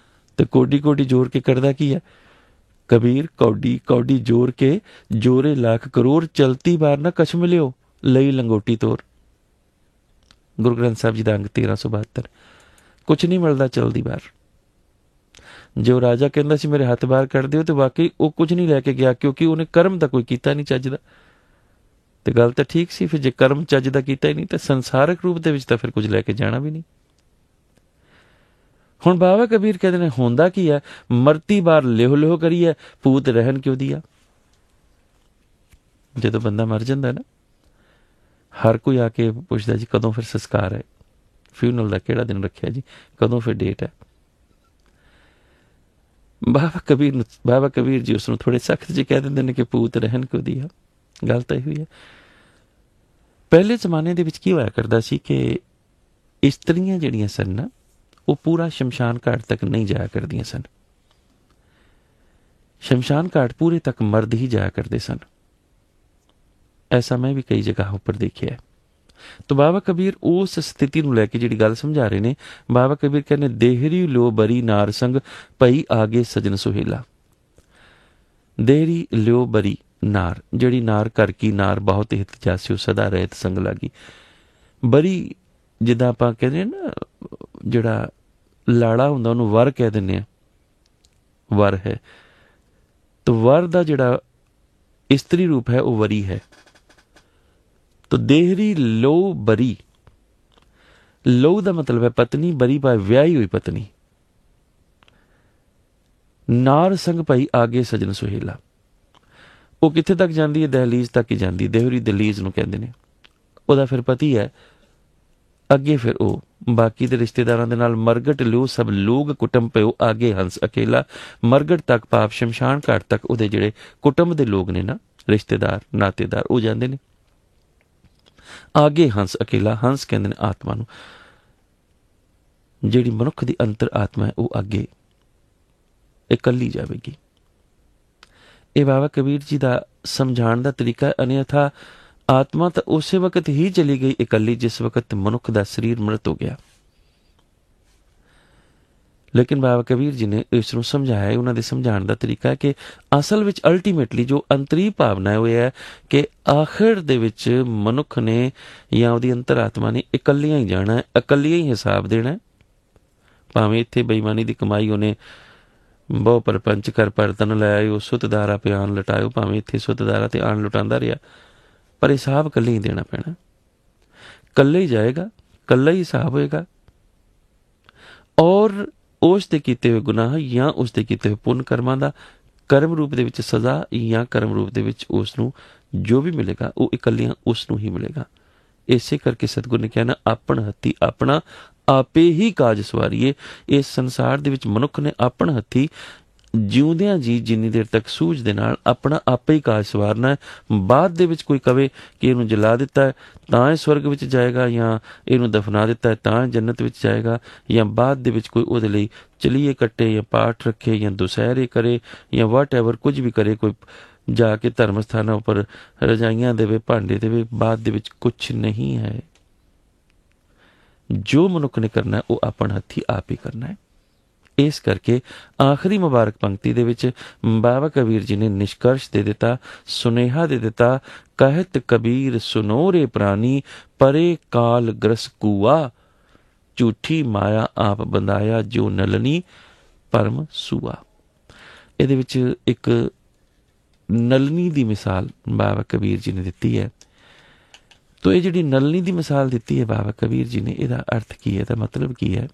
ਤੇ ਕੋਡੀ ਕੋਡੀ ਜੋੜ ਕੇ ਕਰਦਾ ਕੀ ਹੈ ਕਬੀਰ, ਕੌਡੀ ਕੌਡੀ ਜੋੜ ਕੇ ਜੋਰੇ ਲੱਖ ਕਰੋੜ, ਚਲਤੀ ਬਾਰ ਨਾ ਕਛ ਮਿਲਿਓ ਲਈ ਲੰਗੋਟੀ ਤੋਰ। ਗੁਰੂ ਗ੍ਰੰਥ ਸਾਹਿਬ ਜੀ ਦਾ ਅੰਗ 1372। ਕੁਛ ਨਹੀਂ ਮਿਲਦਾ ਚਲਦੀ ਬਾਰ। ਜੋ ਰਾਜਾ ਕਹਿੰਦਾ ਸੀ ਮੇਰੇ ਹੱਥ ਬਾਹਰ ਕੱਢ ਦਿਓ, ਤੇ ਵਾਕਈ ਉਹ ਕੁਝ ਨਹੀਂ ਲੈ ਕੇ ਗਿਆ, ਕਿਉਂਕਿ ਉਹਨੇ ਕਰਮ ਤਾਂ ਕੋਈ ਕੀਤਾ ਨਹੀਂ ਚੱਜ ਦਾ। ਤੇ ਗੱਲ ਤਾਂ ਠੀਕ ਸੀ, ਫਿਰ ਜੇ ਕਰਮ ਚੱਜ ਦਾ ਕੀਤਾ ਹੀ ਨਹੀਂ ਤਾਂ ਸੰਸਾਰਕ ਰੂਪ ਦੇ ਵਿੱਚ ਤਾਂ ਫਿਰ ਕੁਝ ਲੈ ਕੇ ਜਾਣਾ ਵੀ ਨਹੀਂ। ਹੁਣ ਬਾਬਾ ਕਬੀਰ ਕਹਿੰਦੇ ਨੇ ਹੁੰਦਾ ਕੀ ਹੈ, ਮਰਤੀ ਬਾਰ ਲਿਹੋ ਲਿਹੋ ਕਰੀਏ, ਭੂਤ ਰਹਿਣ ਕਿਉਂ ਦੀਆ। ਜਦੋਂ ਬੰਦਾ ਮਰ ਜਾਂਦਾ ਨਾ, ਹਰ ਕੋਈ ਆ ਕੇ ਪੁੱਛਦਾ ਜੀ ਕਦੋਂ ਫਿਰ ਸੰਸਕਾਰ ਹੈ, ਫਿਊਨਰਲ ਦਾ ਕਿਹੜਾ ਦਿਨ ਰੱਖਿਆ ਜੀ, ਕਦੋਂ ਫਿਰ ਡੇਟ ਹੈ। ਬਾਬਾ ਕਬੀਰ ਜੀ ਉਸਨੂੰ ਥੋੜੇ ਸਖਤ ਜਿਹੇ ਕਹਿ ਦਿੰਦੇ ਨੇ ਕਿ ਭੂਤ ਰਹਿਣ ਕਿਉਂ ਦੀਆ। ਗੱਲ ਤਾਂ ਇਹ ਹੋਈ ਹੈ। ਪਹਿਲੇ ਜ਼ਮਾਨੇ ਦੇ ਵਿੱਚ ਕੀ ਹੋਇਆ ਕਰਦਾ ਸੀ ਕਿ ਇਸਤਰੀਆਂ ਜਿਹੜੀਆਂ ਸਨ ਨਾ, ਉਹ ਪੂਰਾ ਸ਼ਮਸ਼ਾਨ ਘਾਟ ਤੱਕ ਨਹੀਂ ਜਾਇਆ ਕਰਦੀਆਂ ਸਨ। ਸ਼ਮਸ਼ਾਨ ਘਾਟ ਪੂਰੇ ਤੱਕ ਮਰਦ ਹੀ ਜਾਇਆ ਕਰਦੇ ਸਨ। ਐਸਾ ਮੈਂ ਵੀ ਕਈ ਜਗ੍ਹਾ ਉੱਪਰ ਦੇਖਿਆ। ਤਾਂ ਬਾਬਾ ਕਬੀਰ ਉਸ ਸਥਿਤੀ ਨੂੰ ਲੈ ਕੇ ਜਿਹੜੀ ਗੱਲ ਸਮਝਾ ਰਹੇ ਨੇ, ਬਾਬਾ ਕਬੀਰ ਕਹਿੰਦੇ ਦੇਹਰੀ ਲੋ ਬਰੀ ਨਾਰ ਸੰਗ ਪਈ ਆਗੇ ਸਜਨ ਸੁਹੇਲਾ। ਦੇਹਰੀ ਲਿਓ ਬਰੀ ਨਾਰ, ਜਿਹੜੀ ਨਾਰ ਕਰ ਕੀ ਨਾਰ ਬਹੁਤ ਹਿਤ ਜਾਸਿਓ ਸਦਾ ਰਹਿਤ ਸੰਗ ਲਾਗੀ। ਬਰੀ ਜਿੱਦਾਂ ਆਪਾਂ ਕਹਿੰਦੇ ਨਾ, ਜਿਹੜਾ ਲਾੜਾ ਹੁੰਦਾ ਉਹਨੂੰ ਵਰ ਕਹਿ ਦਿੰਦੇ ਆ, ਵਰ ਹੈ। ਤਾਂ ਵਰ ਦਾ ਜਿਹੜਾ ਇਸਤਰੀ ਰੂਪ ਹੈ ਉਹ ਵਰੀ ਹੈ। ਤਾਂ ਦੇਹਰੀ ਲੋ ਬਰੀ, ਲੋ ਦਾ ਮਤਲਬ ਹੈ ਪਤਨੀ, ਬਰੀ ਭਾਈ ਵਿਆਹੀ ਹੋਈ ਪਤਨੀ। ਨਾਰ ਸੰਗ ਭਾਈ ਆਗੇ ਸਜਨ ਸੁਹੇਲਾ, ਉਹ ਕਿੱਥੇ ਤੱਕ ਜਾਂਦੀ ਹੈ, ਦਹਲੀਜ਼ ਤੱਕ ਹੀ ਜਾਂਦੀ। ਦੇਹਰੀ ਦਹਲੀਜ਼ ਨੂੰ ਕਹਿੰਦੇ ਨੇ। ਉਹਦਾ ਫਿਰ ਪਤੀ ਹੈ, ਅੱਗੇ ਫਿਰ ਉਹ ਬਾਕੀ ਦੇ ਰਿਸ਼ਤੇਦਾਰਾਂ ਦੇ ਨਾਲ ਮਰਗਟ ਲਿਓ ਸਭ ਲੋਕ ਕੁਟੁੰਬ ਪਿਓ ਆਗੇ ਹੰਸ ਅਕੇਲਾ। ਮਰਗਟ ਤੱਕ ਪਾਪ ਸ਼ਮਸ਼ਾਨ ਘਾਟ ਤੱਕ ਉਹਦੇ ਜਿਹੜੇ ਕੁਟੁੰਬ ਦੇ ਲੋਕ ਨੇ ਨਾ, ਰਿਸ਼ਤੇਦਾਰ ਨਾਤੇਦਾਰ, ਉਹ ਜਾਂਦੇ ਨੇ। ਆਗੇ ਹੰਸ ਅਕੇਲਾ, ਹੰਸ ਕਹਿੰਦੇ ਨੇ ਆਤਮਾ ਨੂੰ। ਜਿਹੜੀ ਮਨੁੱਖ ਦੀ ਅੰਤਰ ਆਤਮਾ ਹੈ ਉਹ ਅੱਗੇ ਇਕੱਲੀ ਜਾਵੇਗੀ। ਇਹ ਬਾਬਾ ਕਬੀਰ ਜੀ ਦਾ ਸਮਝਾਉਣ ਦਾ ਤਰੀਕਾ। ਅਨਿਅਥਾ ਆਤਮਾ ਤਾਂ ਉਸੇ ਵਕਤ ਹੀ ਚਲੀ ਗਈ ਇਕੱਲੀ ਜਿਸ ਵਕਤ ਮਨੁੱਖ ਦਾ ਸਰੀਰ ਮ੍ਰਿਤ ਹੋ ਗਿਆ। ਲੇਕਿਨ ਬਾਬਾ ਕਬੀਰ ਜੀ ਨੇ ਇਸ ਨੂੰ ਸਮਝਾਇਆ। ਉਹਨਾਂ ਦੇ ਸਮਝਾਉਣ ਦਾ ਤਰੀਕਾ ਹੈ ਕਿ ਅਸਲ ਵਿੱਚ ਅਲਟੀਮੇਟਲੀ ਜੋ ਅੰਤਰੀ ਭਾਵਨਾ ਹੈ ਉਹ ਇਹ ਹੈ ਕਿ ਆਖਿਰ ਦੇ ਵਿੱਚ ਮਨੁੱਖ ਨੇ ਜਾਂ ਉਹਦੀ ਅੰਤਰਾਤਮਾ ਨੇ ਇਕੱਲੀਆਂ ਹੀ ਜਾਣਾ ਹੈ, ਇਕੱਲੀਆਂ ਹੀ ਹਿਸਾਬ ਦੇਣਾ। ਭਾਵੇਂ ਇੱਥੇ ਬੇਈਮਾਨੀ ਦੀ ਕਮਾਈ ਉਹਨੇ ਬਹੁ ਪਰਪੰਚ ਕਰ ਪਰਤਨ ਲੈ ਆਇਓ, ਸੁੱਤਦਾਰਾ ਪਿਆਨ ਲਟਾਇਓ, ਭਾਵੇਂ ਇੱਥੇ ਸੁੱਤਦਾਰਾ ਤੇ ਆਣ ਲੁਟਾਉਂਦਾ ਰਿਹਾ, ਪਰ ਹਿਸਾਬ ਇਕੱਲੇ ਹੀ ਦੇਣਾ ਪੈਣਾ। ਇਕੱਲੇ ਹੀ ਜਾਏਗਾ, ਇਕੱਲਾ ਹੀ ਹਿਸਾਬ ਹੋਏਗਾ। ਔਰ ਉਸ ਦੇ ਕੀਤੇ ਹੋਏ ਗੁਨਾਹ ਜਾਂ ਉਸ ਦੇ ਕੀਤੇ ਹੋਏ ਪੁੰਨ ਕਰਮਾਂ ਦਾ ਕਰਮ ਰੂਪ ਦੇ ਵਿੱਚ ਸਜ਼ਾ ਜਾਂ ਕਰਮ ਰੂਪ ਦੇ ਵਿੱਚ ਉਸ ਨੂੰ ਜੋ ਵੀ ਮਿਲੇਗਾ ਉਹ ਇਕੱਲੀਆਂ ਉਸ ਨੂੰ ਹੀ ਮਿਲੇਗਾ। ਇਸੇ ਕਰਕੇ ਸਤਿਗੁਰ ਨੇ ਕਿਹਾ ਨਾ, ਆਪਣ ਹੱਥੀ ਆਪਣਾ ਆਪੇ ਹੀ ਕਾਜ ਸਵਾਰੀਏ। ਇਸ ਸੰਸਾਰ ਦੇ ਵਿੱਚ ਮਨੁੱਖ ਨੇ ਆਪਣ ਹੱਥੀ ਜਿਉਂਦਿਆਂ ਜੀ ਜਿੰਨੀ ਦੇਰ ਤੱਕ ਸੂਝ ਦੇ ਨਾਲ ਆਪਣਾ ਆਪੇ ਹੀ ਕਾਜ ਸਵਾਰਨਾ ਹੈ। ਬਾਅਦ ਦੇ ਵਿੱਚ ਕੋਈ ਕਵੇ ਕਿ ਇਹਨੂੰ ਜਲਾ ਦਿੱਤਾ ਹੈ ਤਾਂ ਇਹ ਸਵਰਗ ਵਿੱਚ ਜਾਏਗਾ, ਜਾਂ ਇਹਨੂੰ ਦਫਨਾ ਦਿੱਤਾ ਹੈ ਤਾਂ ਜੰਨਤ ਵਿੱਚ ਜਾਏਗਾ, ਜਾਂ ਬਾਅਦ ਦੇ ਵਿੱਚ ਕੋਈ ਉਹਦੇ ਲਈ ਚਲੀਏ ਕੱਟੇ ਜਾਂ ਪਾਠ ਰੱਖੇ ਜਾਂ ਦੁਸਹਿਰੇ ਕਰੇ ਜਾਂ ਵਾਟ ਐਵਰ ਕੁਝ ਵੀ ਕਰੇ, ਕੋਈ ਜਾ ਕੇ ਧਰਮ ਸਥਾਨਾਂ ਉੱਪਰ ਰਜਾਈਆਂ ਦੇਵੇ, ਭਾਂਡੇ ਦੇਵੇ, ਬਾਅਦ ਦੇ ਵਿੱਚ ਕੁਛ ਨਹੀਂ ਹੈ। ਜੋ ਮਨੁੱਖ ਨੇ ਕਰਨਾ ਉਹ ਆਪਣ ਹੱਥੀ ਆਪ ਹੀ ਕਰਨਾ ਹੈ। ਇਸ ਕਰਕੇ ਆਖਰੀ ਮੁਬਾਰਕ ਪੰਕਤੀ ਦੇ ਵਿੱਚ ਬਾਬਾ ਕਬੀਰ ਜੀ ਨੇ ਨਿਸ਼ਕਰਸ਼ ਦੇ ਦਿੱਤਾ, ਸੁਨੇਹਾ ਦੇ ਦਿੱਤਾ। ਕਹਿਤ ਕਬੀਰ ਸੁਨੋ ਰੇ ਪ੍ਰਾਨੀ, ਪਰੇ ਕਾਲ ਗ੍ਰਸ ਕੂਆ, ਝੂਠੀ ਮਾਇਆ ਆਪ ਬੰਦਾਇਆ, ਜੋ ਨਲਨੀ ਪਰਮ ਸੂਆ। ਇਹਦੇ ਵਿੱਚ ਇੱਕ ਨਲਨੀ ਦੀ ਮਿਸਾਲ ਬਾਬਾ ਕਬੀਰ ਜੀ ਨੇ ਦਿੱਤੀ ਹੈ। ਤੋ ਇਹ ਜਿਹੜੀ ਨਲਨੀ ਦੀ ਮਿਸਾਲ ਦਿੱਤੀ ਹੈ ਬਾਬਾ ਕਬੀਰ ਜੀ ਨੇ, ਇਹਦਾ ਅਰਥ ਕੀ ਹੈ, ਇਹਦਾ ਮਤਲਬ ਕੀ ਹੈ?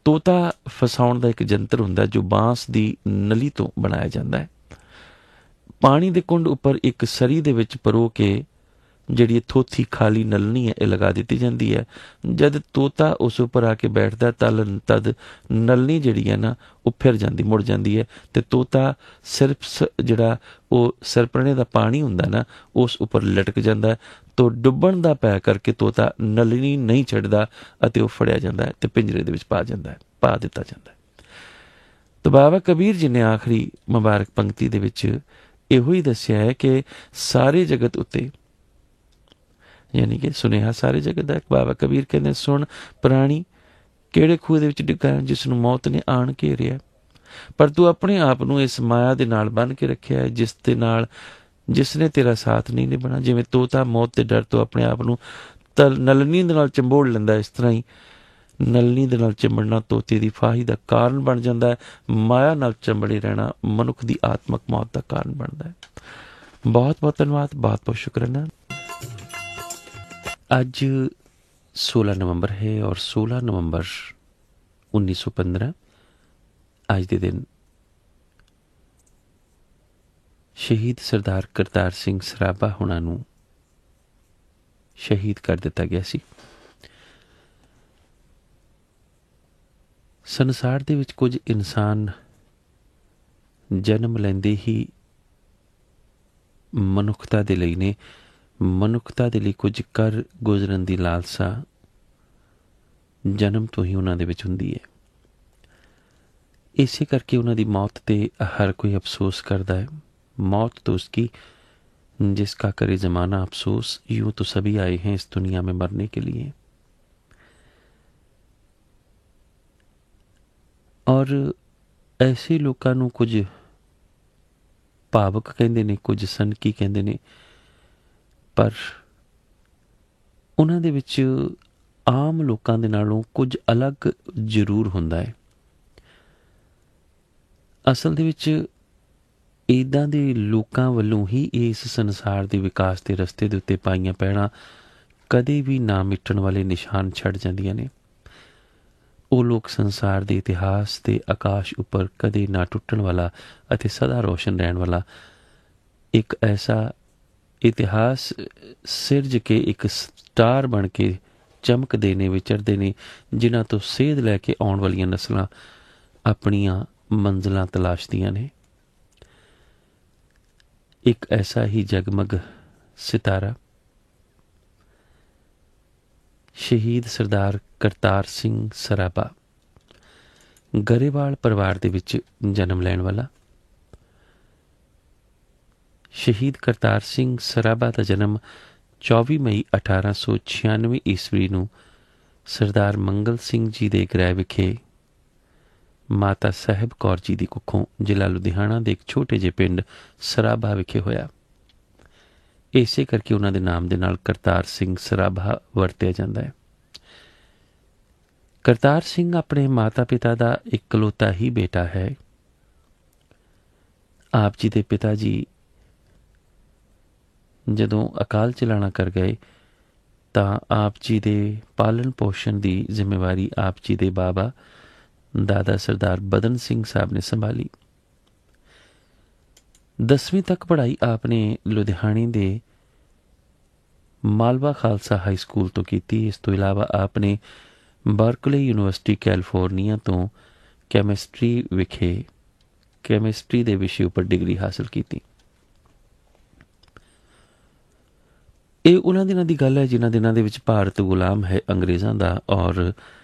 ਤੋਤਾ ਫਸਾਉਣ ਦਾ ਇੱਕ ਜੰਤਰ ਹੁੰਦਾ ਜੋ ਬਾਂਸ ਦੀ ਨਲੀ ਤੋਂ ਬਣਾਇਆ ਜਾਂਦਾ ਹੈ। ਪਾਣੀ ਦੇ ਕੁੰਡ ਉੱਪਰ ਇੱਕ ਸਰੀ ਦੇ ਵਿੱਚ ਪਰੋ ਕੇ ਜਿਹੜੀ ਥੋਥੀ ਖਾਲੀ ਨਲਨੀ ਹੈ ਇਹ ਲਗਾ ਦਿੱਤੀ ਜਾਂਦੀ ਹੈ। ਜਦ ਤੋਤਾ ਉਸ ਉੱਪਰ ਆ ਕੇ ਬੈਠਦਾ ਤਦ ਨਲਨੀ ਜਿਹੜੀ ਹੈ ਨਾ ਉਹ ਫਿਰ ਜਾਂਦੀ, ਮੁੜ ਜਾਂਦੀ ਹੈ, ਅਤੇ ਤੋਤਾ ਸਿਰਫ ਜਿਹੜਾ ਉਹ ਸਰਪਣੇ ਦਾ ਪਾਣੀ ਹੁੰਦਾ ਨਾ ਉਸ ਉੱਪਰ ਲਟਕ ਜਾਂਦਾ। ਤੋ ਡੁੱਬਣ ਦਾ ਭੈ ਕਰਕੇ ਤੋਤਾ ਨਲਨੀ ਨਹੀਂ ਛੱਡਦਾ ਅਤੇ ਉਹ ਫੜਿਆ ਜਾਂਦਾ ਹੈ ਅਤੇ ਪਿੰਜਰੇ ਦੇ ਵਿੱਚ ਪਾ ਦਿੱਤਾ ਜਾਂਦਾ ਹੈ। ਤਾਂ ਬਾਬਾ ਕਬੀਰ ਜੀ ਨੇ ਆਖਰੀ ਮੁਬਾਰਕ ਪੰਕਤੀ ਦੇ ਵਿੱਚ ਇਹੋ ਹੀ ਦੱਸਿਆ ਹੈ ਕਿ ਸਾਰੇ ਜਗਤ ਉੱਤੇ, ਯਾਨੀ ਕਿ ਸੁਨੇਹਾ ਸਾਰੇ ਜਗਤ ਦਾ। ਬਾਬਾ ਕਬੀਰ ਕਹਿੰਦੇ, ਸੁਣ ਪ੍ਰਾਣੀ, ਕਿਹੜੇ ਖੂਹ ਦੇ ਵਿੱਚ ਡਿੱਗਾ ਜਿਸ ਨੂੰ ਮੌਤ ਨੇ ਆਣ ਘੇਰਿਆ, ਪਰ ਤੂੰ ਆਪਣੇ ਆਪ ਨੂੰ ਇਸ ਮਾਇਆ ਦੇ ਨਾਲ ਬੰਨ੍ਹ ਕੇ ਰੱਖਿਆ ਹੈ ਜਿਸ ਨੇ ਤੇਰਾ ਸਾਥ ਨਹੀਂ ਨਿਭਣਾ। ਜਿਵੇਂ ਤੋਤਾ ਮੌਤ ਦੇ ਡਰ ਤੋਂ ਆਪਣੇ ਆਪ ਨੂੰ ਨਲਨੀ ਦੇ ਨਾਲ ਚੰਬੋੜ ਲੈਂਦਾ, ਇਸ ਤਰ੍ਹਾਂ ਹੀ ਨਲਨੀ ਦੇ ਨਾਲ ਚਿੰਬੜਨਾ ਤੋਤੇ ਦੀ ਫਾਹੀ ਦਾ ਕਾਰਨ ਬਣ ਜਾਂਦਾ ਹੈ। ਮਾਇਆ ਨਾਲ ਚੰਬੜੇ ਰਹਿਣਾ ਮਨੁੱਖ ਦੀ ਆਤਮਕ ਮੌਤ ਦਾ ਕਾਰਨ ਬਣਦਾ ਹੈ। ਬਹੁਤ ਬਹੁਤ ਧੰਨਵਾਦ, ਬਹੁਤ ਬਹੁਤ ਸ਼ੁਕਰਾਨਾ। ਅੱਜ 16 ਨਵੰਬਰ ਹੈ ਔਰ 16 ਨਵੰਬਰ 1915 ਅੱਜ ਦੇ ਦਿਨ ਸ਼ਹੀਦ ਸਰਦਾਰ ਕਰਤਾਰ ਸਿੰਘ ਸਰਾਭਾ ਹੁਣਾਂ ਨੂੰ ਸ਼ਹੀਦ ਕਰ ਦਿੱਤਾ ਗਿਆ ਸੀ। ਸੰਸਾਰ ਦੇ ਵਿੱਚ ਕੁਝ ਇਨਸਾਨ ਜਨਮ ਲੈਂਦੇ ਹੀ ਮਨੁੱਖਤਾ ਦੇ ਲਈ ਨੇ, ਮਨੁੱਖਤਾ ਦੇ ਲਈ ਕੁਝ ਕਰ ਗੁਜ਼ਰਨ ਦੀ ਲਾਲਸਾ ਜਨਮ ਤੋਂ ਹੀ ਉਹਨਾਂ ਦੇ ਵਿੱਚ ਹੁੰਦੀ ਹੈ। ਇਸੇ ਕਰਕੇ ਉਹਨਾਂ ਦੀ ਮੌਤ 'ਤੇ ਹਰ ਕੋਈ ਅਫਸੋਸ ਕਰਦਾ ਹੈ। मौत तो उसकी जिसका करे ज़माना अफसोस, यूं तो सभी आए हैं इस दुनिया में मरने के लिए। और ऐसे लोगों ਨੂੰ ਕੁਝ ਭਾਵਕ ਕਹਿੰਦੇ ਨੇ, ਕੁਝ ਸਨਕੀ ਕਹਿੰਦੇ ਨੇ, ਪਰ ਉਹਨਾਂ ਦੇ ਵਿੱਚ ਆਮ ਲੋਕਾਂ ਦੇ ਨਾਲੋਂ ਕੁਝ ਅਲੱਗ ਜ਼ਰੂਰ ਹੁੰਦਾ ਹੈ। ਅਸਲ ਦੇ ਵਿੱਚ ਇੱਦਾਂ ਦੇ ਲੋਕਾਂ ਵੱਲੋਂ ਹੀ ਇਸ ਸੰਸਾਰ ਦੇ ਵਿਕਾਸ ਦੇ ਰਸਤੇ ਦੇ ਉੱਤੇ ਪਾਈਆਂ ਪੈੜਾਂ ਕਦੇ ਵੀ ਨਾ ਮਿਟਣ ਵਾਲੇ ਨਿਸ਼ਾਨ ਛੱਡ ਜਾਂਦੀਆਂ ਨੇ। ਉਹ ਲੋਕ ਸੰਸਾਰ ਦੇ ਇਤਿਹਾਸ ਦੇ ਆਕਾਸ਼ ਉੱਪਰ ਕਦੇ ਨਾ ਟੁੱਟਣ ਵਾਲਾ ਅਤੇ ਸਦਾ ਰੋਸ਼ਨ ਰਹਿਣ ਵਾਲਾ ਇੱਕ ਐਸਾ ਇਤਿਹਾਸ ਸਿਰਜ ਕੇ ਇੱਕ ਸਟਾਰ ਬਣ ਕੇ ਚਮਕਦੇ ਨੇ, ਵਿਚਰਦੇ ਨੇ, ਜਿਨ੍ਹਾਂ ਤੋਂ ਸੇਧ ਲੈ ਕੇ ਆਉਣ ਵਾਲੀਆਂ ਨਸਲਾਂ ਆਪਣੀਆਂ ਮੰਜ਼ਿਲਾਂ ਤਲਾਸ਼ਦੀਆਂ ਨੇ। ਇੱਕ ਐਸਾ ਹੀ ਜਗਮਗ ਸਿਤਾਰਾ ਸ਼ਹੀਦ ਸਰਦਾਰ ਕਰਤਾਰ ਸਿੰਘ ਸਰਾਭਾ, ਗਰੇਵਾਲ ਪਰਿਵਾਰ ਦੇ ਵਿੱਚ ਜਨਮ ਲੈਣ ਵਾਲਾ। ਸ਼ਹੀਦ ਕਰਤਾਰ ਸਿੰਘ ਸਰਾਭਾ ਦਾ ਜਨਮ 24 ਮਈ 1896 ਈਸਵੀ ਨੂੰ ਸਰਦਾਰ ਮੰਗਲ ਸਿੰਘ ਜੀ ਦੇ ਗ੍ਰਹਿ ਵਿਖੇ ਮਾਤਾ ਸਾਹਿਬ ਕੌਰ ਜੀ ਦੀ ਕੁੱਖੋਂ ਜ਼ਿਲ੍ਹਾ ਲੁਧਿਆਣਾ ਦੇ ਇੱਕ ਛੋਟੇ ਜਿਹੇ ਪਿੰਡ ਸਰਾਭਾ ਵਿਖੇ ਹੋਇਆ। ਇਸੇ ਕਰਕੇ ਉਹਨਾਂ ਦੇ ਨਾਮ ਦੇ ਨਾਲ ਕਰਤਾਰ ਸਿੰਘ ਸਰਾਭਾ ਵਰਤਿਆ ਜਾਂਦਾ ਹੈ। ਕਰਤਾਰ ਸਿੰਘ ਆਪਣੇ ਮਾਤਾ ਪਿਤਾ ਦਾ ਇਕਲੌਤਾ ਹੀ ਬੇਟਾ ਹੈ। ਆਪ ਜੀ ਦੇ ਪਿਤਾ ਜੀ ਜਦੋਂ ਅਕਾਲ ਚਲਾਣਾ ਕਰ ਗਏ ਤਾਂ ਆਪ ਜੀ ਦੇ ਪਾਲਣ ਪੋਸ਼ਣ ਦੀ ਜ਼ਿੰਮੇਵਾਰੀ ਆਪ ਜੀ ਦੇ ਬਾਬਾ ਦਾਦਾ ਸਰਦਾਰ ਬਦਨ ਸਿੰਘ ਸਾਹਿਬ ਨੇ ਸੰਭਾਲੀ। 10ਵੀਂ ਤੱਕ ਪੜ੍ਹਾਈ ਆਪਨੇ ਲੁਧਿਆਣੇ ਦੇ ਮਾਲਵਾ ਖਾਲਸਾ ਹਾਈ ਸਕੂਲ ਤੋਂ ਕੀਤੀ। ਇਸ ਤੋਂ ਇਲਾਵਾ ਆਪਨੇ ਬਰਕਲੇ ਯੂਨੀਵਰਸਿਟੀ ਕੈਲੀਫੋਰਨੀਆ ਤੋਂ ਕੈਮਿਸਟਰੀ ਦੇ ਵਿਸ਼ੇ ਉੱਪਰ ਡਿਗਰੀ ਹਾਸਲ ਕੀਤੀ। ਇਹ ਉਹਨਾਂ ਦਿਨਾਂ ਦੀ ਗੱਲ ਹੈ ਜਿਨ੍ਹਾਂ ਦਿਨਾਂ ਦੇ ਵਿੱਚ ਭਾਰਤ ਗੁਲਾਮ ਹੈ ਅੰਗਰੇਜ਼ਾਂ ਦਾ, ਔਰ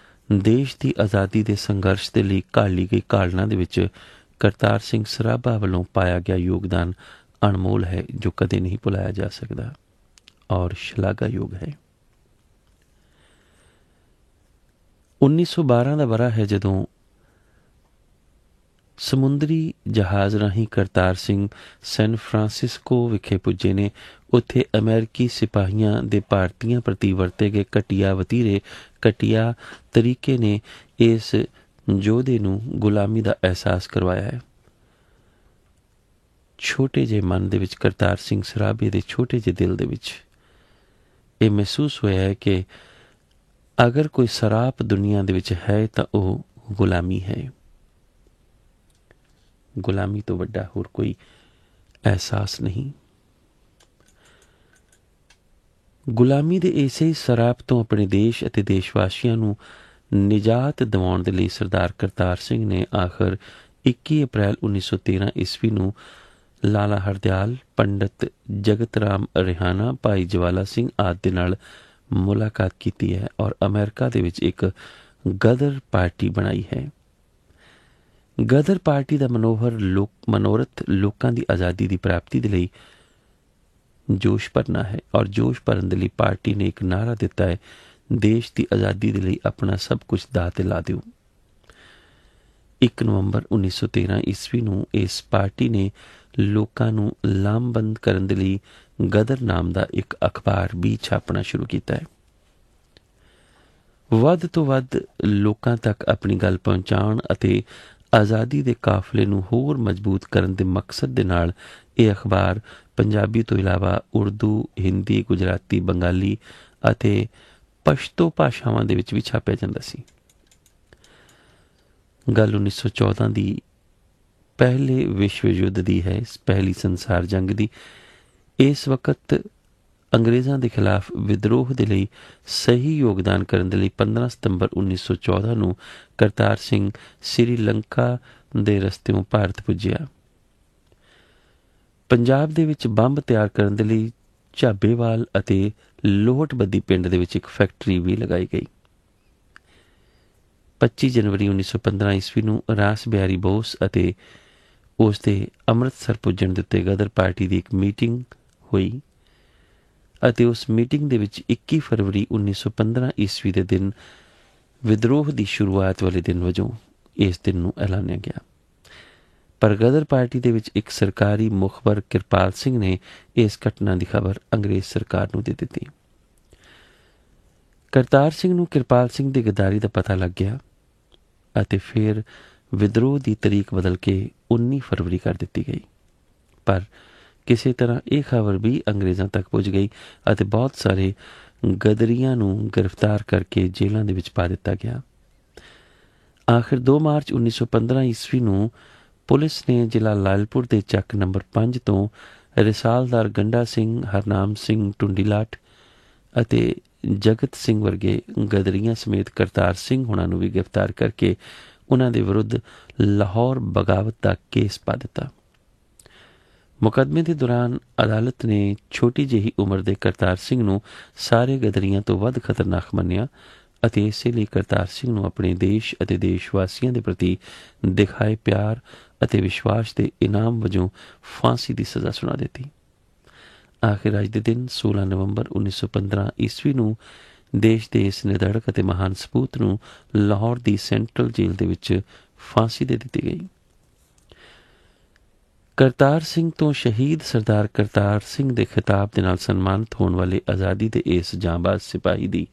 ਦੇਸ਼ ਦੀ ਆਜ਼ਾਦੀ ਦੇ ਸੰਘਰਸ਼ ਦੇ ਲਈ ਘਾਲੀ ਗਈ ਘਾਲਣਾ ਦੇ ਵਿੱਚ ਕਰਤਾਰ ਸਿੰਘ ਸਰਾਭਾ ਵੱਲੋਂ ਪਾਇਆ ਗਿਆ ਯੋਗਦਾਨ ਅਣਮੋਲ ਹੈ, ਜੋ ਕਦੇ ਨਹੀਂ ਭੁਲਾਇਆ ਜਾ ਸਕਦਾ ਔਰ ਸ਼ਲਾਘਾਯੋਗ ਹੈ। 1912 ਦਾ ਵਰ੍ਹਾ ਹੈ ਜਦੋਂ ਸਮੁੰਦਰੀ ਜਹਾਜ਼ ਰਾਹੀਂ ਕਰਤਾਰ ਸਿੰਘ ਸੈਨ ਫਰਾਂਸਿਸਕੋ ਵਿਖੇ ਪੁੱਜੇ ਨੇ। ਉੱਥੇ ਅਮਰੀਕੀ ਸਿਪਾਹੀਆਂ ਦੇ ਭਾਰਤੀਆਂ ਪ੍ਰਤੀ ਵਰਤੇ ਗਏ ਘਟੀਆ ਤਰੀਕੇ ਨੇ ਇਸ ਯੋਧੇ ਨੂੰ ਗੁਲਾਮੀ ਦਾ ਅਹਿਸਾਸ ਕਰਵਾਇਆ ਹੈ। ਛੋਟੇ ਜਿਹੇ ਮਨ ਦੇ ਵਿੱਚ, ਕਰਤਾਰ ਸਿੰਘ ਸਰਾਭੇ ਦੇ ਛੋਟੇ ਜਿਹੇ ਦਿਲ ਦੇ ਵਿੱਚ ਇਹ ਮਹਿਸੂਸ ਹੋਇਆ ਹੈ ਕਿ ਅਗਰ ਕੋਈ ਸਰਾਪ ਦੁਨੀਆ ਦੇ ਵਿੱਚ ਹੈ ਤਾਂ ਉਹ ਗੁਲਾਮੀ ਹੈ। ਗੁਲਾਮੀ ਤੋਂ ਵੱਡਾ ਹੋਰ ਕੋਈ ਅਹਿਸਾਸ ਨਹੀਂ। ਗੁਲਾਮੀ ਦੇ ਇਸੇ ਸਰਾਪ ਤੋਂ ਆਪਣੇ ਦੇਸ਼ ਅਤੇ ਦੇਸ਼ਵਾਸੀਆਂ ਨੂੰ ਨਿਜਾਤ ਦਿਵਾਉਣ ਦੇ ਲਈ ਸਰਦਾਰ ਕਰਤਾਰ ਸਿੰਘ ਨੇ ਆਖਰ 21 ਅਪ੍ਰੈਲ 1913 ਈਸਵੀ ਨੂੰ ਲਾਲਾ ਹਰਦਿਆਲ, ਪੰਡਿਤ ਜਗਤ ਰਾਮ ਰਿਹਾਨਾ, ਭਾਈ ਜਵਾਲਾ ਸਿੰਘ ਆਦਿ ਦੇ ਨਾਲ ਮੁਲਾਕਾਤ ਕੀਤੀ ਹੈ ਔਰ ਅਮਰੀਕਾ ਦੇ ਵਿੱਚ ਇੱਕ ਗਦਰ ਪਾਰਟੀ ਬਣਾਈ ਹੈ। ਗਦਰ ਪਾਰਟੀ ਦਾ ਮਨੋਰਥ ਲੋਕਾਂ ਦੀ ਆਜ਼ਾਦੀ ਦੀ ਪ੍ਰਾਪਤੀ ਦੇ ਲਈ ਜੋਸ਼ ਭਰਨਾ ਹੈ, ਔਰ ਜੋਸ਼ ਭਰਨ ਦੇ ਲਈ ਪਾਰਟੀ ਨੇ ਇੱਕ ਨਾਅਰਾ ਦਿੱਤਾ ਹੈ, ਦੇਸ਼ ਦੀ ਆਜ਼ਾਦੀ ਦੇ ਲਈ ਆਪਣਾ ਸਭ ਕੁਝ ਦਾਅ ਤੇ ਲਾ ਦਿਓ। 1 ਨਵੰਬਰ 1913 ਈਸਵੀ ਨੂੰ ਇਸ ਪਾਰਟੀ ਨੇ ਲੋਕਾਂ ਨੂੰ ਲਾਮਬੰਦ ਕਰਨ ਦੇ ਲਈ ਗਦਰ ਨਾਮ ਦਾ ਇੱਕ ਅਖਬਾਰ ਵੀ ਛਾਪਣਾ ਸ਼ੁਰੂ ਕੀਤਾ ਹੈ। ਵੱਧ ਤੋਂ ਵੱਧ ਲੋਕਾਂ ਤੱਕ ਆਪਣੀ ਗੱਲ ਪਹੁੰਚਾਉਣ ਅਤੇ ਆਜ਼ਾਦੀ ਦੇ ਕਾਫਲੇ ਨੂੰ ਹੋਰ ਮਜ਼ਬੂਤ ਕਰਨ ਦੇ ਮਕਸਦ ਦੇ ਨਾਲ ਇਹ ਅਖਬਾਰ ਪੰਜਾਬੀ ਤੋਂ ਇਲਾਵਾ ਉਰਦੂ, ਹਿੰਦੀ, ਗੁਜਰਾਤੀ, ਬੰਗਾਲੀ ਅਤੇ ਪਸ਼ਤੋ ਭਾਸ਼ਾਵਾਂ ਦੇ ਵਿੱਚ ਵੀ ਛਾਪਿਆ ਜਾਂਦਾ ਸੀ। ਗੱਲ 1914 ਦੀ ਪਹਿਲੇ ਵਿਸ਼ਵ ਯੁੱਧ ਦੀ ਹੈ, ਪਹਿਲੀ ਸੰਸਾਰ ਜੰਗ ਦੀ। ਇਸ ਵਕਤ ਅੰਗਰੇਜ਼ਾਂ ਦੇ ਖਿਲਾਫ ਵਿਦਰੋਹ ਦੇ ਲਈ ਸਹੀ ਯੋਗਦਾਨ ਕਰਨ ਦੇ ਲਈ 15 ਸਤੰਬਰ 1914 ਨੂੰ ਕਰਤਾਰ ਸਿੰਘ ਸ੍ਰੀਲੰਕਾ ਦੇ ਰਸਤਿਓਂ ਭਾਰਤ ਪੁੱਜਿਆ। ਪੰਜਾਬ ਦੇ ਵਿੱਚ ਬੰਬ ਤਿਆਰ ਕਰਨ ਦੇ ਲਈ ਝਾਬੇਵਾਲ ਅਤੇ ਲੋਹਟਬੱਦੀ ਪਿੰਡ ਦੇ ਵਿੱਚ ਇੱਕ ਫੈਕਟਰੀ ਵੀ ਲਗਾਈ ਗਈ। 25 ਜਨਵਰੀ 1915 ਈਸਵੀ ਨੂੰ ਰਾਸ ਬਿਹਾਰੀ ਬੋਸ ਅਤੇ ਉਸ ਦੇ ਅੰਮ੍ਰਿਤਸਰ ਪੁੱਜਣ ਦੇ ਉੱਤੇ ਗਦਰ ਪਾਰਟੀ ਦੀ ਇੱਕ ਮੀਟਿੰਗ ਹੋਈ ਅਤੇ ਉਸ ਮੀਟਿੰਗ ਦੇ ਵਿੱਚ 21 ਫਰਵਰੀ 1915 ਈਸਵੀ ਦੇ ਦਿਨ ਵਿਦਰੋਹ ਦੀ ਸ਼ੁਰੂਆਤ ਵਾਲੇ ਦਿਨ ਵਜੋਂ ਇਸ ਦਿਨ ਨੂੰ ਐਲਾਨਿਆ ਗਿਆ। ਪਰ ਗਦਰ ਪਾਰਟੀ ਦੇ ਵਿੱਚ ਇੱਕ ਸਰਕਾਰੀ ਮੁਖਬਰ ਕਿਰਪਾਲ ਸਿੰਘ ਨੇ ਇਸ ਘਟਨਾ ਦੀ ਖਬਰ ਅੰਗਰੇਜ਼ ਸਰਕਾਰ ਨੂੰ ਦੇ ਦਿੱਤੀ। ਕਰਤਾਰ ਸਿੰਘ ਨੂੰ ਕਿਰਪਾਲ ਸਿੰਘ ਦੀ ਗਦਾਰੀ ਦਾ ਪਤਾ ਲੱਗ ਗਿਆ ਅਤੇ ਫਿਰ ਵਿਦਰੋਹ ਦੀ ਤਰੀਕ ਬਦਲ ਕੇ 19 ਫਰਵਰੀ ਕਰ ਦਿੱਤੀ ਗਈ। ਪਰ ਕਿਸੇ ਤਰ੍ਹਾਂ ਇਹ ਖਬਰ ਵੀ ਅੰਗਰੇਜ਼ਾਂ ਤੱਕ ਪੁੱਜ ਗਈ ਅਤੇ ਬਹੁਤ ਸਾਰੇ ਗਦਰੀਆਂ ਨੂੰ ਗ੍ਰਿਫਤਾਰ ਕਰਕੇ ਜੇਲ੍ਹਾਂ ਦੇ ਵਿੱਚ ਪਾ ਦਿੱਤਾ ਗਿਆ। ਆਖਿਰ 2 ਮਾਰਚ 1915 ਈਸਵੀ ਨੂੰ ਪੁਲਿਸ ਨੇ ਜ਼ਿਲ੍ਹਾ ਲਾਇਲਪੁਰ ਦੇ ਚੱਕ ਨੰਬਰ 5 ਤੋਂ ਰਿਸਾਲਦਾਰ ਗੰਡਾ ਸਿੰਘ, ਹਰਨਾਮ ਸਿੰਘ ਟੁੰਡੀਲਾਟ ਅਤੇ ਜਗਤ ਸਿੰਘ ਵਰਗੇ ਗਦਰੀਆਂ ਸਮੇਤ ਕਰਤਾਰ ਸਿੰਘ ਹੋਣਾ ਨੂੰ ਵੀ ਗ੍ਰਿਫਤਾਰ ਕਰਕੇ ਉਹਨਾਂ ਦੇ ਵਿਰੁੱਧ ਲਾਹੌਰ ਬਗਾਵਤ ਦਾ ਕੇਸ ਪਾ ਦਿੱਤਾ। ਮੁਕੱਦਮੇ ਦੇ ਦੌਰਾਨ ਅਦਾਲਤ ਨੇ ਛੋਟੀ ਜਿਹੀ ਉਮਰ ਦੇ ਕਰਤਾਰ ਸਿੰਘ ਨੂੰ ਸਾਰੇ ਗਦਰੀਆਂ ਤੋਂ ਵੱਧ ਖਤਰਨਾਕ ਮੰਨਿਆ ਅਤੇ ਇਸੇ ਲਈ ਕਰਤਾਰ ਸਿੰਘ ਨੂੰ ਆਪਣੇ ਦੇਸ਼ ਅਤੇ ਦੇਸ਼ ਵਾਸੀਆਂ ਦੇ ਪ੍ਰਤੀ ਦਿਖਾਏ ਪਿਆਰ ਅਤੇ ਵਿਸ਼ਵਾਸ ਦੇ ਇਨਾਮ ਵਜੋਂ ਫਾਂਸੀ ਦੀ ਸਜ਼ਾ ਸੁਣਾ ਦਿੱਤੀ। ਆਖਿਰ ਅੱਜ ਦੇ ਦਿਨ 16 ਨਵੰਬਰ 1915 ਈਸਵੀ ਨੂੰ ਦੇਸ਼ ਦੇ ਇਸ ਨਿਡਰਕ ਅਤੇ ਮਹਾਨ ਸਪੂਤ ਨੂੰ ਲਾਹੌਰ ਦੀ ਸੈਂਟਰਲ ਜੇਲ੍ਹ ਦੇ ਵਿੱਚ ਫਾਂਸੀ ਦੇ ਦਿੱਤੀ ਗਈ। ਕਰਤਾਰ ਸਿੰਘ ਤੋਂ ਸ਼ਹੀਦ ਸਰਦਾਰ ਕਰਤਾਰ ਸਿੰਘ ਦੇ ਖਿਤਾਬ ਦੇ ਨਾਲ ਸਨਮਾਨਿਤ ਹੋਣ ਵਾਲੇ ਆਜ਼ਾਦੀ ਦੇ ਇਸ ਜਾਂਬਾਜ਼ ਸਿਪਾਹੀ ਦੀ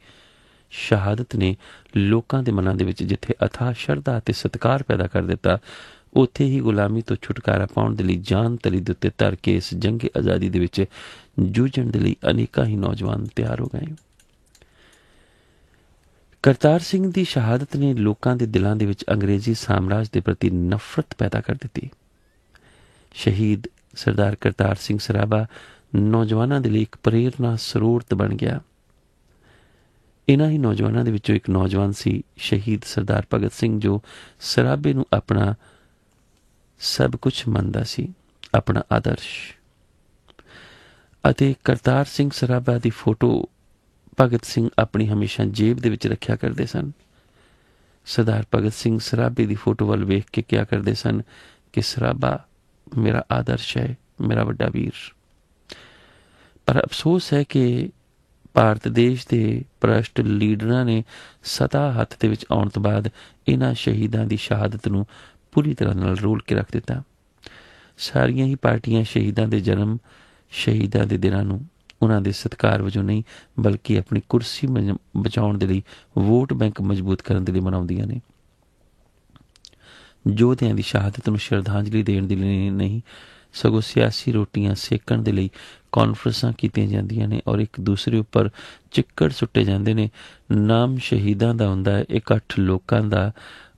ਸ਼ਹਾਦਤ ਨੇ ਲੋਕਾਂ ਦੇ ਮਨਾਂ ਦੇ ਵਿੱਚ ਜਿੱਥੇ ਅਥਾਹ ਸ਼ਰਧਾ ਅਤੇ ਸਤਿਕਾਰ ਪੈਦਾ ਕਰ ਦਿੱਤਾ, ਉੱਥੇ ਹੀ ਗੁਲਾਮੀ ਤੋਂ ਛੁਟਕਾਰਾ ਪਾਉਣ ਦੇ ਲਈ ਜਾਨ ਤਲੀ ਦੇ ਉੱਤੇ ਧਰ ਕੇ ਇਸ ਜੰਗ ਆਜ਼ਾਦੀ ਦੇ ਵਿੱਚ ਜੂਝਣ ਦੇ ਲਈ ਅਨੇਕਾਂ ਹੀ ਨੌਜਵਾਨ ਤਿਆਰ ਹੋ ਗਏ। ਕਰਤਾਰ ਸਿੰਘ ਦੀ ਸ਼ਹਾਦਤ ਨੇ ਲੋਕਾਂ ਦੇ ਦਿਲਾਂ ਦੇ ਵਿੱਚ ਅੰਗਰੇਜ਼ੀ ਸਾਮਰਾਜ ਦੇ ਪ੍ਰਤੀ ਨਫ਼ਰਤ ਪੈਦਾ ਕਰ ਦਿੱਤੀ। ਸ਼ਹੀਦ ਸਰਦਾਰ ਕਰਤਾਰ ਸਿੰਘ ਸਰਾਭਾ ਨੌਜਵਾਨਾਂ ਦੇ ਲਈ ਇੱਕ ਪ੍ਰੇਰਨਾ ਸਰੋਤ ਬਣ ਗਿਆ। ਇਹਨਾਂ ਹੀ ਨੌਜਵਾਨਾਂ ਦੇ ਵਿੱਚੋਂ ਇੱਕ ਨੌਜਵਾਨ ਸੀ ਸ਼ਹੀਦ ਸਰਦਾਰ ਭਗਤ ਸਿੰਘ, ਜੋ ਸਰਾਭੇ ਨੂੰ ਆਪਣਾ ਸਭ ਕੁਝ ਮੰਨਦਾ ਸੀ, ਆਪਣਾ ਆਦਰਸ਼। ਅਤੇ ਕਰਤਾਰ ਸਿੰਘ ਸਰਾਭਾ ਦੀ ਫੋਟੋ ਭਗਤ ਸਿੰਘ ਆਪਣੀ ਹਮੇਸ਼ਾ ਜੇਬ ਦੇ ਵਿੱਚ ਰੱਖਿਆ ਕਰਦੇ ਸਨ। ਸਰਦਾਰ ਭਗਤ ਸਿੰਘ ਸਰਾਭੇ ਦੀ ਫੋਟੋ ਵੱਲ ਵੇਖ ਕੇ ਕਿਹਾ ਕਰਦੇ ਸਨ ਕਿ ਸਰਾਭਾ ਮੇਰਾ ਆਦਰਸ਼ ਹੈ, ਮੇਰਾ ਵੱਡਾ ਵੀਰ। ਪਰ ਅਫਸੋਸ ਹੈ ਕਿ ਭਾਰਤ ਦੇਸ਼ ਦੇ ਭ੍ਰਸ਼ਟ ਲੀਡਰਾਂ ਨੇ ਸੱਤਾ ਹੱਥ ਦੇ ਵਿੱਚ ਆਉਣ ਤੋਂ ਬਾਅਦ ਇਹਨਾਂ ਸ਼ਹੀਦਾਂ ਦੀ ਸ਼ਹਾਦਤ ਨੂੰ ਪੂਰੀ ਤਰ੍ਹਾਂ ਨਾਲ ਰੋਲ ਕੇ ਰੱਖ ਦਿੱਤਾ। ਸਾਰੀਆਂ ਹੀ ਪਾਰਟੀਆਂ ਸ਼ਹੀਦਾਂ ਦੇ ਜਨਮ, ਸ਼ਹੀਦਾਂ ਦੇ ਦਿਨਾਂ ਨੂੰ ਉਹਨਾਂ ਦੇ ਸਤਿਕਾਰ ਵਜੋਂ ਨਹੀਂ ਬਲਕਿ ਆਪਣੀ ਕੁਰਸੀ ਬਚਾਉਣ ਦੇ ਲਈ, ਵੋਟ ਬੈਂਕ ਮਜ਼ਬੂਤ ਕਰਨ ਦੇ ਲਈ ਮਨਾਉਂਦੀਆਂ ਨੇ। ਯੋਧਿਆਂ ਦੀ ਸ਼ਹਾਦਤ ਨੂੰ ਸ਼ਰਧਾਂਜਲੀ ਦੇਣ ਦੇ ਲਈ ਨਹੀਂ, ਸਗੋਂ ਸਿਆਸੀ ਰੋਟੀਆਂ ਸੇਕਣ ਦੇ ਲਈ ਕਾਨਫਰੰਸਾਂ ਕੀਤੀਆਂ ਜਾਂਦੀਆਂ ਨੇ ਔਰ ਇੱਕ ਦੂਸਰੇ ਉੱਪਰ ਚਿੱਕੜ ਸੁੱਟੇ ਜਾਂਦੇ ਨੇ। ਨਾਮ ਸ਼ਹੀਦਾਂ ਦਾ ਹੁੰਦਾ ਹੈ, ਇਕੱਠ ਲੋਕਾਂ ਦਾ,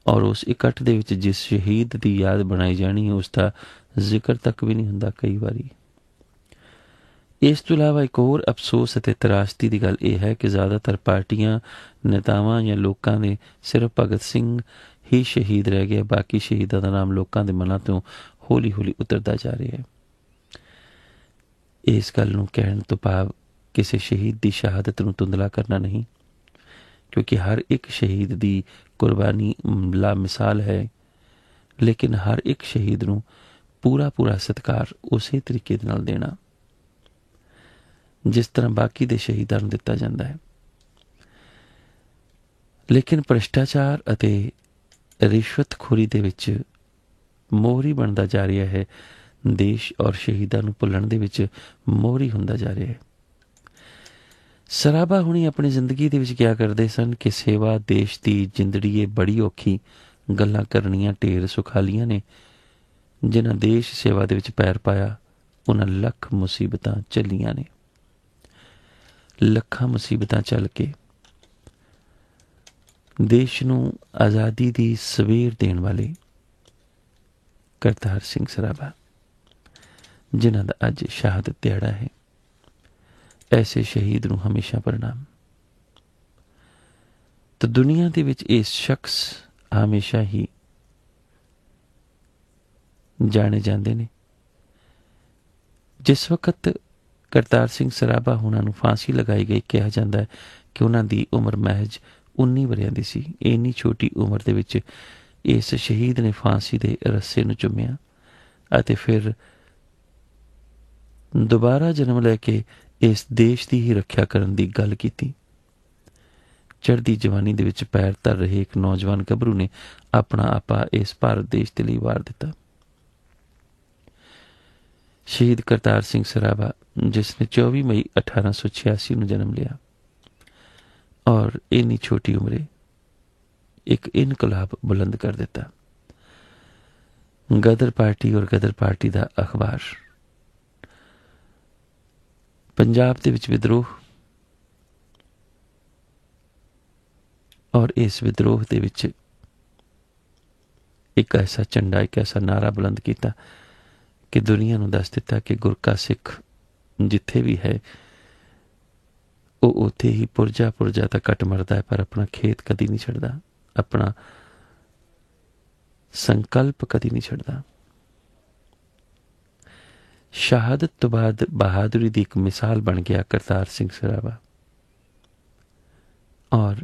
ਔਰ ਉਸ ਇਕੱਠ ਦੇ ਵਿੱਚ ਜਿਸ ਸ਼ਹੀਦ ਦੀ ਯਾਦ ਬਣਾਈ ਜਾਣੀ ਹੈ ਉਸ ਦਾ ਜ਼ਿਕਰ ਤੱਕ ਵੀ ਨਹੀਂ ਹੁੰਦਾ ਕਈ ਵਾਰੀ। ਇਸ ਤੋਂ ਇਲਾਵਾ ਇੱਕ ਹੋਰ ਅਫਸੋਸ ਅਤੇ ਤਰਾਸਦੀ ਦੀ ਗੱਲ ਇਹ ਹੈ ਕਿ ਜ਼ਿਆਦਾਤਰ ਪਾਰਟੀਆਂ, ਨੇਤਾਵਾਂ ਜਾਂ ਲੋਕਾਂ ਦੇ ਸਿਰਫ ਭਗਤ ਸਿੰਘ ਹੀ ਸ਼ਹੀਦ ਰਹਿ ਗਏ, ਬਾਕੀ ਸ਼ਹੀਦਾਂ ਦਾ ਨਾਮ ਲੋਕਾਂ ਦੇ ਮਨਾਂ ਤੋਂ ਹੌਲੀ ਹੌਲੀ ਉਤਰਦਾ ਜਾ ਰਿਹਾ ਹੈ। ਇਸ ਗੱਲ ਨੂੰ ਕਹਿਣ ਤੋਂ ਭਾਵ ਕਿਸੇ ਸ਼ਹੀਦ ਦੀ ਸ਼ਹਾਦਤ ਨੂੰ ਧੁੰਦਲਾ ਕਰਨਾ ਨਹੀਂ, ਕਿਉਂਕਿ ਹਰ ਇੱਕ ਸ਼ਹੀਦ ਦੀ ਕੁਰਬਾਨੀ ਲਾ ਮਿਸਾਲ ਹੈ। ਲੇਕਿਨ ਹਰ ਇੱਕ ਸ਼ਹੀਦ ਨੂੰ ਪੂਰਾ ਪੂਰਾ ਸਤਿਕਾਰ ਉਸੇ ਤਰੀਕੇ ਦੇ ਨਾਲ ਦੇਣਾ ਜਿਸ ਤਰ੍ਹਾਂ ਬਾਕੀ ਦੇ ਸ਼ਹੀਦਾਂ ਨੂੰ ਦਿੱਤਾ ਜਾਂਦਾ ਹੈ। ਲੇਕਿਨ ਭ੍ਰਿਸ਼ਟਾਚਾਰ ਅਤੇ ਰਿਸ਼ਵਤਖੋਰੀ ਦੇ ਵਿੱਚ ਮੋਹਰੀ ਬਣਦਾ ਜਾ ਰਿਹਾ ਹੈ, ਦੇਸ਼ ਔਰ ਸ਼ਹੀਦਾਂ ਨੂੰ ਭੁੱਲਣ ਦੇ ਵਿੱਚ ਮੋਹਰੀ ਹੁੰਦਾ ਜਾ ਰਿਹਾ ਹੈ। ਸਰਾਭਾ ਹੁਣੀ ਆਪਣੀ ਜ਼ਿੰਦਗੀ ਦੇ ਵਿੱਚ ਕਿਹਾ ਕਰਦੇ ਸਨ ਕਿ ਸੇਵਾ ਦੇਸ਼ ਦੀ ਜ਼ਿੰਦੜੀਏ ਬੜੀ ਔਖੀ, ਗੱਲਾਂ ਕਰਨੀਆਂ ਢੇਰ ਸੁਖਾਲੀਆਂ ਨੇ। ਜਿਨ੍ਹਾਂ ਦੇਸ਼ ਸੇਵਾ ਦੇ ਵਿੱਚ ਪੈਰ ਪਾਇਆ ਉਹਨਾਂ ਲੱਖ ਮੁਸੀਬਤਾਂ ਝੱਲੀਆਂ ਨੇ। ਲੱਖਾਂ ਮੁਸੀਬਤਾਂ ਚੱਲ ਕੇ ਦੇਸ਼ ਨੂੰ ਆਜ਼ਾਦੀ ਦੀ ਸਵੇਰ ਦੇਣ ਵਾਲੇ ਕਰਤਾਰ ਸਿੰਘ ਸਰਾਭਾ, ਜਿਨ੍ਹਾਂ ਦਾ ਅੱਜ ਸ਼ਹਾਦਤ ਦਿਹਾੜਾ ਹੈ, ਐਸੇ ਸ਼ਹੀਦ ਨੂੰ ਹਮੇਸ਼ਾ ਪ੍ਰਣਾਮ। ਤਾਂ ਦੁਨੀਆ ਦੇ ਵਿੱਚ ਇਹ ਸ਼ਖਸ ਹਮੇਸ਼ਾ ਹੀ ਜਾਣੇ ਜਾਂਦੇ ਨੇ। ਜਿਸ ਵਕਤ ਕਰਤਾਰ ਸਿੰਘ ਸਰਾਭਾ ਉਹਨਾਂ ਨੂੰ ਫਾਂਸੀ ਲਗਾਈ ਗਈ, ਕਿਹਾ ਜਾਂਦਾ ਹੈ ਕਿ ਉਹਨਾਂ ਦੀ ਉਮਰ ਮਹਿਜ 19 ਵਰ੍ਹਿਆਂ ਦੀ ਸੀ। ਇੰਨੀ ਛੋਟੀ ਉਮਰ ਦੇ ਵਿੱਚ ਇਸ ਸ਼ਹੀਦ ਨੇ ਫਾਂਸੀ ਦੇ ਰੱਸੇ ਨੂੰ ਚੁੰਮਿਆ ਅਤੇ ਫਿਰ ਦੁਬਾਰਾ ਜਨਮ ਲੈ ਕੇ ਇਸ ਦੇਸ਼ ਦੀ ਹੀ ਰੱਖਿਆ ਕਰਨ ਦੀ ਗੱਲ ਕੀਤੀ। ਚੜ੍ਹਦੀ ਜਵਾਨੀ ਦੇ ਵਿੱਚ ਪੈਰ ਧਰ ਰਹੇ ਇੱਕ ਨੌਜਵਾਨ ਗੱਭਰੂ ਨੇ ਆਪਣਾ ਆਪਾ ਇਸ ਭਾਰਤ ਦੇਸ਼ ਦੇ ਲਈ ਵਾਰ ਦਿੱਤਾ। ਸ਼ਹੀਦ ਕਰਤਾਰ ਸਿੰਘ ਸਰਾਭਾ, ਜਿਸ ਨੇ 24 ਮਈ 1886 ਨੂੰ ਜਨਮ ਲਿਆ ਔਰ ਇੰਨੀ ਛੋਟੀ ਉਮਰੇ ਇੱਕ ਇਨਕਲਾਬ ਬੁਲੰਦ ਕਰ ਦਿੱਤਾ। ਗਦਰ ਪਾਰਟੀ ਔਰ ਗਦਰ ਪਾਰਟੀ ਦਾ ਅਖਬਾਰ, ਪੰਜਾਬ ਦੇ ਵਿੱਚ ਵਿਦਰੋਹ ਔਰ ਇਸ ਵਿਦਰੋਹ ਦੇ ਵਿੱਚ ਇੱਕ ਐਸਾ ਝੰਡਾ, ਇੱਕ ਐਸਾ ਨਾਰਾ ਬੁਲੰਦ ਕੀਤਾ ਕਿ ਦੁਨੀਆ ਨੂੰ ਦੱਸ ਦਿੱਤਾ ਕਿ ਗੁਰਕਾ ਸਿੱਖ ਜਿੱਥੇ ਵੀ ਹੈ ਉਹ ਉੱਥੇ ਹੀ ਪੁਰਜਾ ਪੁਰਜਾ ਤਾਂ ਕੱਟ ਮਰਦਾ ਹੈ, ਪਰ ਆਪਣਾ ਖੇਤ ਕਦੀ ਨਹੀਂ ਛੱਡਦਾ, ਆਪਣਾ ਸੰਕਲਪ ਕਦੀ ਨਹੀਂ ਛੱਡਦਾ। ਸ਼ਹਾਦਤ ਤੋਂ ਬਾਅਦ ਬਹਾਦਰੀ ਦੀ ਇੱਕ ਮਿਸਾਲ ਬਣ ਗਿਆ ਕਰਤਾਰ ਸਿੰਘ ਸਰਾਭਾ ਔਰ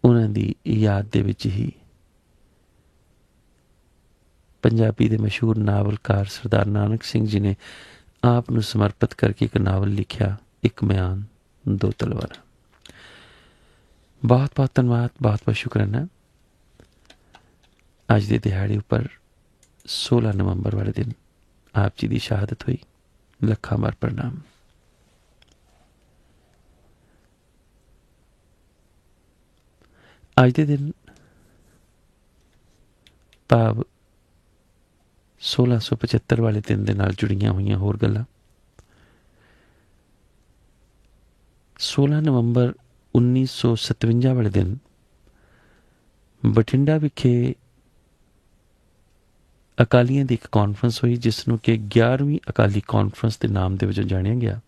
ਉਹਨਾਂ ਦੀ ਯਾਦ ਦੇ ਵਿੱਚ ਹੀ ਪੰਜਾਬੀ ਦੇ ਮਸ਼ਹੂਰ ਨਾਵਲਕਾਰ ਸਰਦਾਰ ਨਾਨਕ ਸਿੰਘ ਜੀ ਨੇ ਆਪ ਨੂੰ ਸਮਰਪਿਤ ਕਰਕੇ ਇੱਕ ਨਾਵਲ ਲਿਖਿਆ, ਇੱਕ ਮਿਆਨ ਦੋ ਤਲਵਾਰਾਂ। ਬਹੁਤ ਬਹੁਤ ਧੰਨਵਾਦ, ਬਹੁਤ ਬਹੁਤ ਸ਼ੁਕਰਾਨਾ। ਅੱਜ ਦੇ ਦਿਹਾੜੇ ਉੱਪਰ 16 ਨਵੰਬਰ ਵਾਲੇ ਦਿਨ ਆਪ ਜੀ ਦੀ ਸ਼ਹਾਦਤ ਹੋਈ। ਲੱਖਾਂ ਵਾਰ ਪ੍ਰਣਾਮ। ਅੱਜ ਦੇ ਦਿਨ ਭਾਵ 1675 ਵਾਲੇ ਦਿਨ ਦੇ ਨਾਲ ਜੁੜੀਆਂ ਹੋਈਆਂ ਹੋਰ ਗੱਲਾਂ। 16 ਨਵੰਬਰ 1957 ਵਾਲੇ ਦਿਨ ਬਠਿੰਡਾ ਵਿਖੇ ਅਕਾਲੀਆਂ ਦੀ ਇੱਕ ਕਾਨਫਰੰਸ ਹੋਈ, ਜਿਸ ਨੂੰ ਕਿ 11ਵੀਂ ਅਕਾਲੀ ਕਾਨਫਰੰਸ ਦੇ ਨਾਮ ਦੇ ਵਜੋਂ ਜਾਣਿਆ ਗਿਆ।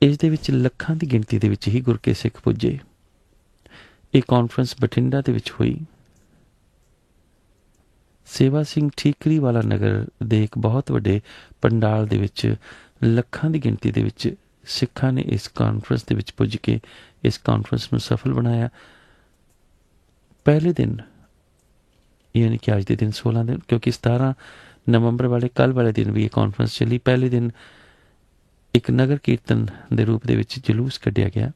ਇਸ ਦੇ ਵਿੱਚ ਲੱਖਾਂ ਦੀ ਗਿਣਤੀ ਦੇ ਵਿੱਚ ਹੀ ਗੁਰਕੇ ਸਿੱਖ ਪੁੱਜੇ। ਇਹ ਕਾਨਫਰੰਸ ਬਠਿੰਡਾ ਦੇ ਵਿੱਚ ਹੋਈ। ਸੇਵਾ ਸਿੰਘ ਠੀਕਰੀ ਵਾਲਾ ਨਗਰ ਦੇ ਇੱਕ ਬਹੁਤ ਵੱਡੇ ਪੰਡਾਲ ਦੇ ਵਿੱਚ ਲੱਖਾਂ ਦੀ ਗਿਣਤੀ ਦੇ ਵਿੱਚ ਸਿੱਖਾਂ ਨੇ ਇਸ ਕਾਨਫਰੰਸ ਦੇ ਵਿੱਚ ਪੁੱਜ ਕੇ ਇਸ ਕਾਨਫਰੰਸ ਨੂੰ ਸਫਲ ਬਣਾਇਆ। ਪਹਿਲੇ ਦਿਨ ਯਾਨੀ ਕਿ ਅੱਜ ਦੇ ਦਿਨ 16 ਦਿਨ, ਕਿਉਂਕਿ 17 ਨਵੰਬਰ ਵਾਲੇ ਕੱਲ੍ਹ ਵਾਲੇ ਦਿਨ ਵੀ ਇਹ ਕਾਨਫਰੰਸ ਚੱਲੀ। ਪਹਿਲੇ ਦਿਨ ਇੱਕ ਨਗਰ ਕੀਰਤਨ ਦੇ ਰੂਪ ਦੇ ਵਿੱਚ ਜਲੂਸ ਕੱਢਿਆ ਗਿਆ,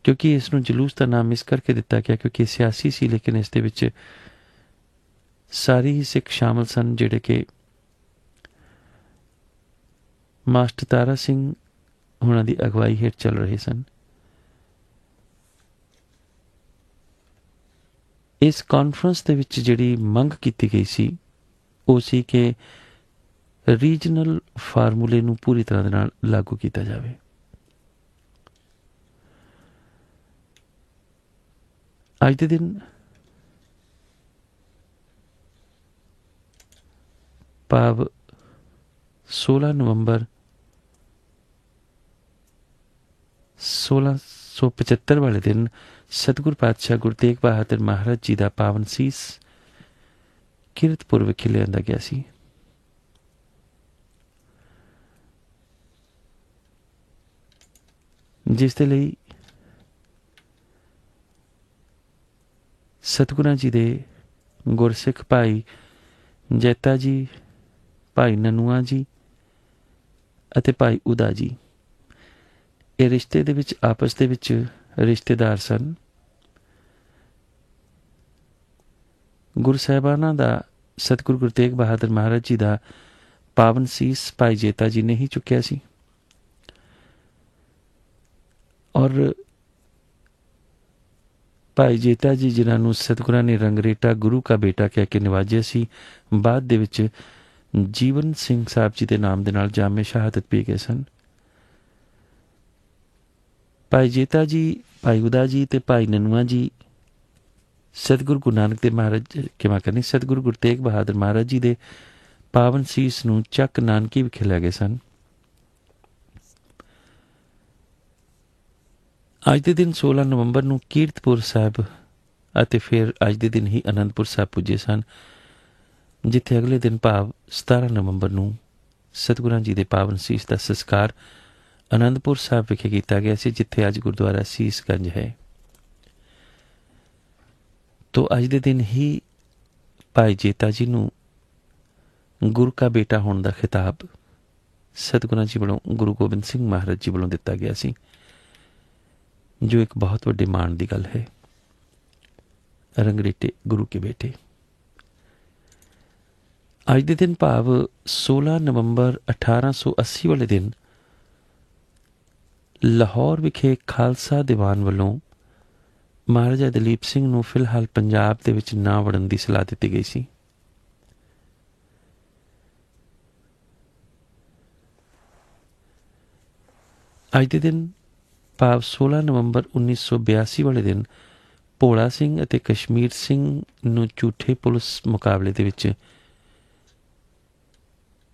ਕਿਉਂਕਿ ਇਸ ਨੂੰ ਜਲੂਸ ਦਾ ਨਾਮ ਇਸ ਕਰਕੇ ਦਿੱਤਾ ਗਿਆ ਕਿਉਂਕਿ ਸਿਆਸੀ ਸੀ, ਲੇਕਿਨ ਇਸ ਦੇ ਵਿੱਚ ਸਾਰੇ ਹੀ ਸਿੱਖ ਸ਼ਾਮਲ ਸਨ ਜਿਹੜੇ ਕਿ ਮਾਸਟਰ ਤਾਰਾ ਸਿੰਘ ਉਹਨਾਂ ਦੀ ਅਗਵਾਈ ਹੇਠ ਚੱਲ ਰਹੇ ਸਨ। ਇਸ ਕਾਨਫਰੰਸ ਦੇ ਵਿੱਚ ਜਿਹੜੀ ਮੰਗ ਕੀਤੀ ਗਈ ਸੀ ਉਹ ਸੀ ਕਿ ਰੀਜਨਲ ਫਾਰਮੂਲੇ ਨੂੰ ਪੂਰੀ ਤਰ੍ਹਾਂ ਦੇ ਨਾਲ ਲਾਗੂ ਕੀਤਾ ਜਾਵੇ। ਅੱਜ ਦੇ ਦਿਨ ਭਾਵ 16 ਨਵੰਬਰ 1675 ਵਾਲੇ ਦਿਨ ਸਤਿਗੁਰ ਪਾਤਸ਼ਾਹ ਗੁਰੂ ਤੇਗ ਬਹਾਦਰ ਮਹਾਰਾਜ ਜੀ ਦਾ ਪਾਵਨ ਸੀਸ ਕੀਰਤਪੁਰ ਵਿਖੇ ਲਿਆਂਦਾ ਗਿਆ ਸੀ। ਜਿਸ ਦੇ ਲਈ ਸਤਿਗੁਰਾਂ ਜੀ ਦੇ ਗੁਰਸਿੱਖ ਭਾਈ ਜੈਤਾ ਜੀ, ਭਾਈ ਨਨੂਆ ਜੀ ਅਤੇ ਭਾਈ ਉਦਾ ਜੀ, ਇਹ ਰਿਸ਼ਤੇ ਦੇ ਵਿੱਚ ਆਪਸ ਦੇ ਵਿੱਚ ਰਿਸ਼ਤੇਦਾਰ ਸਨ। ਗੁਰੂ ਸਾਹਿਬਾਨਾਂ ਦਾ ਸਤਿਗੁਰੂ ਗੁਰੂ ਤੇਗ ਬਹਾਦਰ ਮਹਾਰਾਜ ਜੀ ਦਾ ਪਾਵਨ ਸੀਸ ਭਾਈ ਜੇਤਾ ਜੀ ਨੇ ਹੀ ਚੁੱਕਿਆ ਸੀ। ਔਰ ਭਾਈ ਜੇਤਾ ਜੀ, ਜਿਨ੍ਹਾਂ ਨੂੰ ਸਤਿਗੁਰਾਂ ਨੇ ਰੰਗਰੇਟਾ ਗੁਰੂ ਕਾ ਬੇਟਾ ਕਹਿ ਕੇ ਨਿਵਾਜਿਆ ਸੀ, ਬਾਅਦ ਦੇ ਵਿੱਚ ਜੀਵਨ ਸਿੰਘ ਸਾਹਿਬ ਜੀ ਦੇ ਨਾਮ ਦੇ ਨਾਲ ਜਾਮੇ ਸ਼ਹਾਦਤ ਪੀ ਗਏ ਸਨ। ਭਾਈ ਜੇਤਾ ਜੀ, ਭਾਈ ਉਦਾ ਜੀ ਤੇ ਭਾਈ ਨਨੂਆ ਜੀ ਸਤਿਗੁਰੂ ਗੁਰੂ ਨਾਨਕ ਦੇਵ ਮਹਾਰਾਜ ਕਿਵੇਂ ਕਰਨੀ ਸਤਿਗੁਰੂ ਗੁਰੂ ਤੇਗ ਬਹਾਦਰ ਮਹਾਰਾਜ ਜੀ ਦੇ ਪਾਵਨ ਸੀਸ ਨੂੰ ਚੱਕ ਨਾਨਕੀ ਵਿਖੇ ਲੈ ਗਏ ਸਨ। ਅੱਜ ਦੇ ਦਿਨ 16 ਨਵੰਬਰ ਨੂੰ ਕੀਰਤਪੁਰ ਸਾਹਿਬ ਅਤੇ ਫਿਰ ਅੱਜ ਦੇ ਦਿਨ ਹੀ ਅਨੰਦਪੁਰ ਸਾਹਿਬ ਪੁੱਜੇ ਸਨ, ਜਿੱਥੇ ਅਗਲੇ ਦਿਨ ਭਾਵ 17 ਨਵੰਬਰ ਨੂੰ ਸਤਿਗੁਰਾਂ ਜੀ ਦੇ ਪਾਵਨ ਸੀਸ ਦਾ ਸੰਸਕਾਰ ਅਨੰਦਪੁਰ ਸਾਹਿਬ ਵਿਖੇ ਕੀਤਾ ਗਿਆ ਸੀ, ਜਿੱਥੇ ਅੱਜ ਗੁਰਦੁਆਰਾ ਸੀਸਗੰਜ ਹੈ। ਤੋ ਅੱਜ ਦੇ ਦਿਨ ਹੀ ਭਾਈ ਜੇਤਾ ਜੀ ਨੂੰ ਗੁਰੂ ਕਾ ਬੇਟਾ ਹੋਣ ਦਾ ਖਿਤਾਬ ਸਤਿਗੁਰਾਂ ਜੀ ਵੱਲੋਂ ਗੁਰੂ ਗੋਬਿੰਦ ਸਿੰਘ ਮਹਾਰਾਜ ਜੀ ਵੱਲੋਂ ਦਿੱਤਾ ਗਿਆ ਸੀ, ਜੋ ਇੱਕ ਬਹੁਤ ਵੱਡੇ ਮਾਣ ਦੀ ਗੱਲ ਹੈ। ਰੰਗਰੇਟੇ ਗੁਰੂ ਕੇ ਬੇਟੇ। ਅੱਜ ਦੇ ਦਿਨ ਭਾਵ 16 ਨਵੰਬਰ 1880 ਵਾਲੇ ਦਿਨ ਲਾਹੌਰ ਵਿਖੇ ਖਾਲਸਾ ਦੀਵਾਨ ਵੱਲੋਂ ਮਹਾਰਾਜਾ ਦਲੀਪ ਸਿੰਘ ਨੂੰ ਫਿਲਹਾਲ ਪੰਜਾਬ ਦੇ ਵਿੱਚ ਨਾ ਵੜਨ ਦੀ ਸਲਾਹ ਦਿੱਤੀ ਗਈ ਸੀ। ਅੱਜ ਦੇ ਦਿਨ ਭਾਵ 16 ਨਵੰਬਰ 1982 ਵਾਲੇ ਦਿਨ ਭੋਲਾ ਸਿੰਘ ਅਤੇ ਕਸ਼ਮੀਰ ਸਿੰਘ ਨੂੰ ਝੂਠੇ ਪੁਲਿਸ ਮੁਕਾਬਲੇ ਦੇ ਵਿੱਚ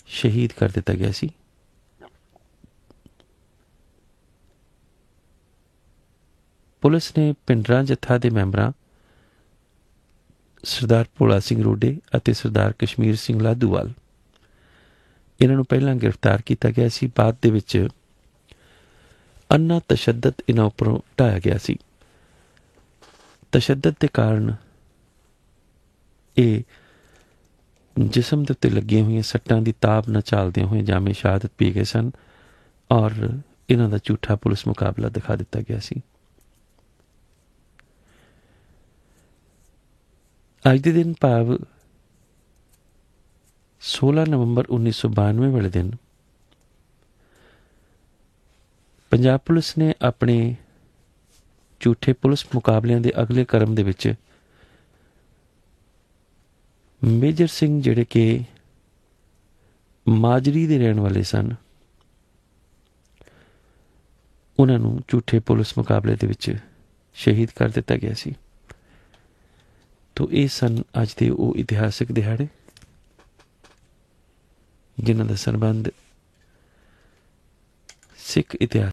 ਸ਼ਹੀਦ ਕਰ ਦਿੱਤਾ ਗਿਆ ਸੀ। ਪੁਲਿਸ ਨੇ ਪਿੰਡਰਾਂ ਜੱਥਾ ਦੇ ਮੈਂਬਰਾਂ ਸਰਦਾਰ ਭੋਲਾ ਸਿੰਘ ਰੋਡੇ ਅਤੇ ਸਰਦਾਰ ਕਸ਼ਮੀਰ ਸਿੰਘ ਲਾਧੂਵਾਲ, ਇਹਨਾਂ ਨੂੰ ਪਹਿਲਾਂ ਗ੍ਰਿਫਤਾਰ ਕੀਤਾ ਗਿਆ ਸੀ। ਬਾਅਦ ਦੇ ਵਿੱਚ ਅੰਨਾ ਤਸ਼ੱਦਦ ਇਹਨਾਂ ਉੱਪਰੋਂ ਢਾਇਆ ਗਿਆ ਸੀ। ਤਸ਼ੱਦਦ ਦੇ ਕਾਰਨ ਇਹ ਜਿਸਮ ਦੇ ਉੱਤੇ ਲੱਗੀਆਂ ਹੋਈਆਂ ਸੱਟਾਂ ਦੀ ਤਾਬ ਨਾ ਝਾਲਦਿਆਂ ਹੋਏ ਜਾਮੇ ਸ਼ਹਾਦਤ ਪੀ ਗਏ ਸਨ ਔਰ ਇਹਨਾਂ ਦਾ ਝੂਠਾ ਪੁਲਿਸ ਮੁਕਾਬਲਾ ਦਿਖਾ ਦਿੱਤਾ ਗਿਆ ਸੀ। ਅੱਜ ਦੇ ਦਿਨ ਭਾਵ 16 ਨਵੰਬਰ 1992 ਵਾਲੇ ਦਿਨ ਪੰਜਾਬ ਪੁਲਿਸ ਨੇ ਆਪਣੇ ਝੂਠੇ ਪੁਲਿਸ ਮੁਕਾਬਲਿਆਂ ਦੇ ਅਗਲੇ ਕ੍ਰਮ ਦੇ ਵਿੱਚ ਮੇਜਰ ਸਿੰਘ, ਜਿਹੜੇ ਕਿ ਮਾਜਰੀ ਦੇ ਰਹਿਣ ਵਾਲੇ ਸਨ, ਉਹਨਾਂ ਨੂੰ ਝੂਠੇ ਪੁਲਿਸ ਮੁਕਾਬਲੇ ਦੇ ਵਿੱਚ ਸ਼ਹੀਦ ਕਰ ਦਿੱਤਾ ਗਿਆ ਸੀ। ਤੋ ਇਹ ਸਨ ਅੱਜ ਦੇ ਉਹ ਇਤਿਹਾਸਿਕ ਦਿਹਾੜੇ ਜਿਨ੍ਹਾਂ ਦਾ ਸੰਬੰਧ ਸਿੱਖ ਇਤਿਹਾਸ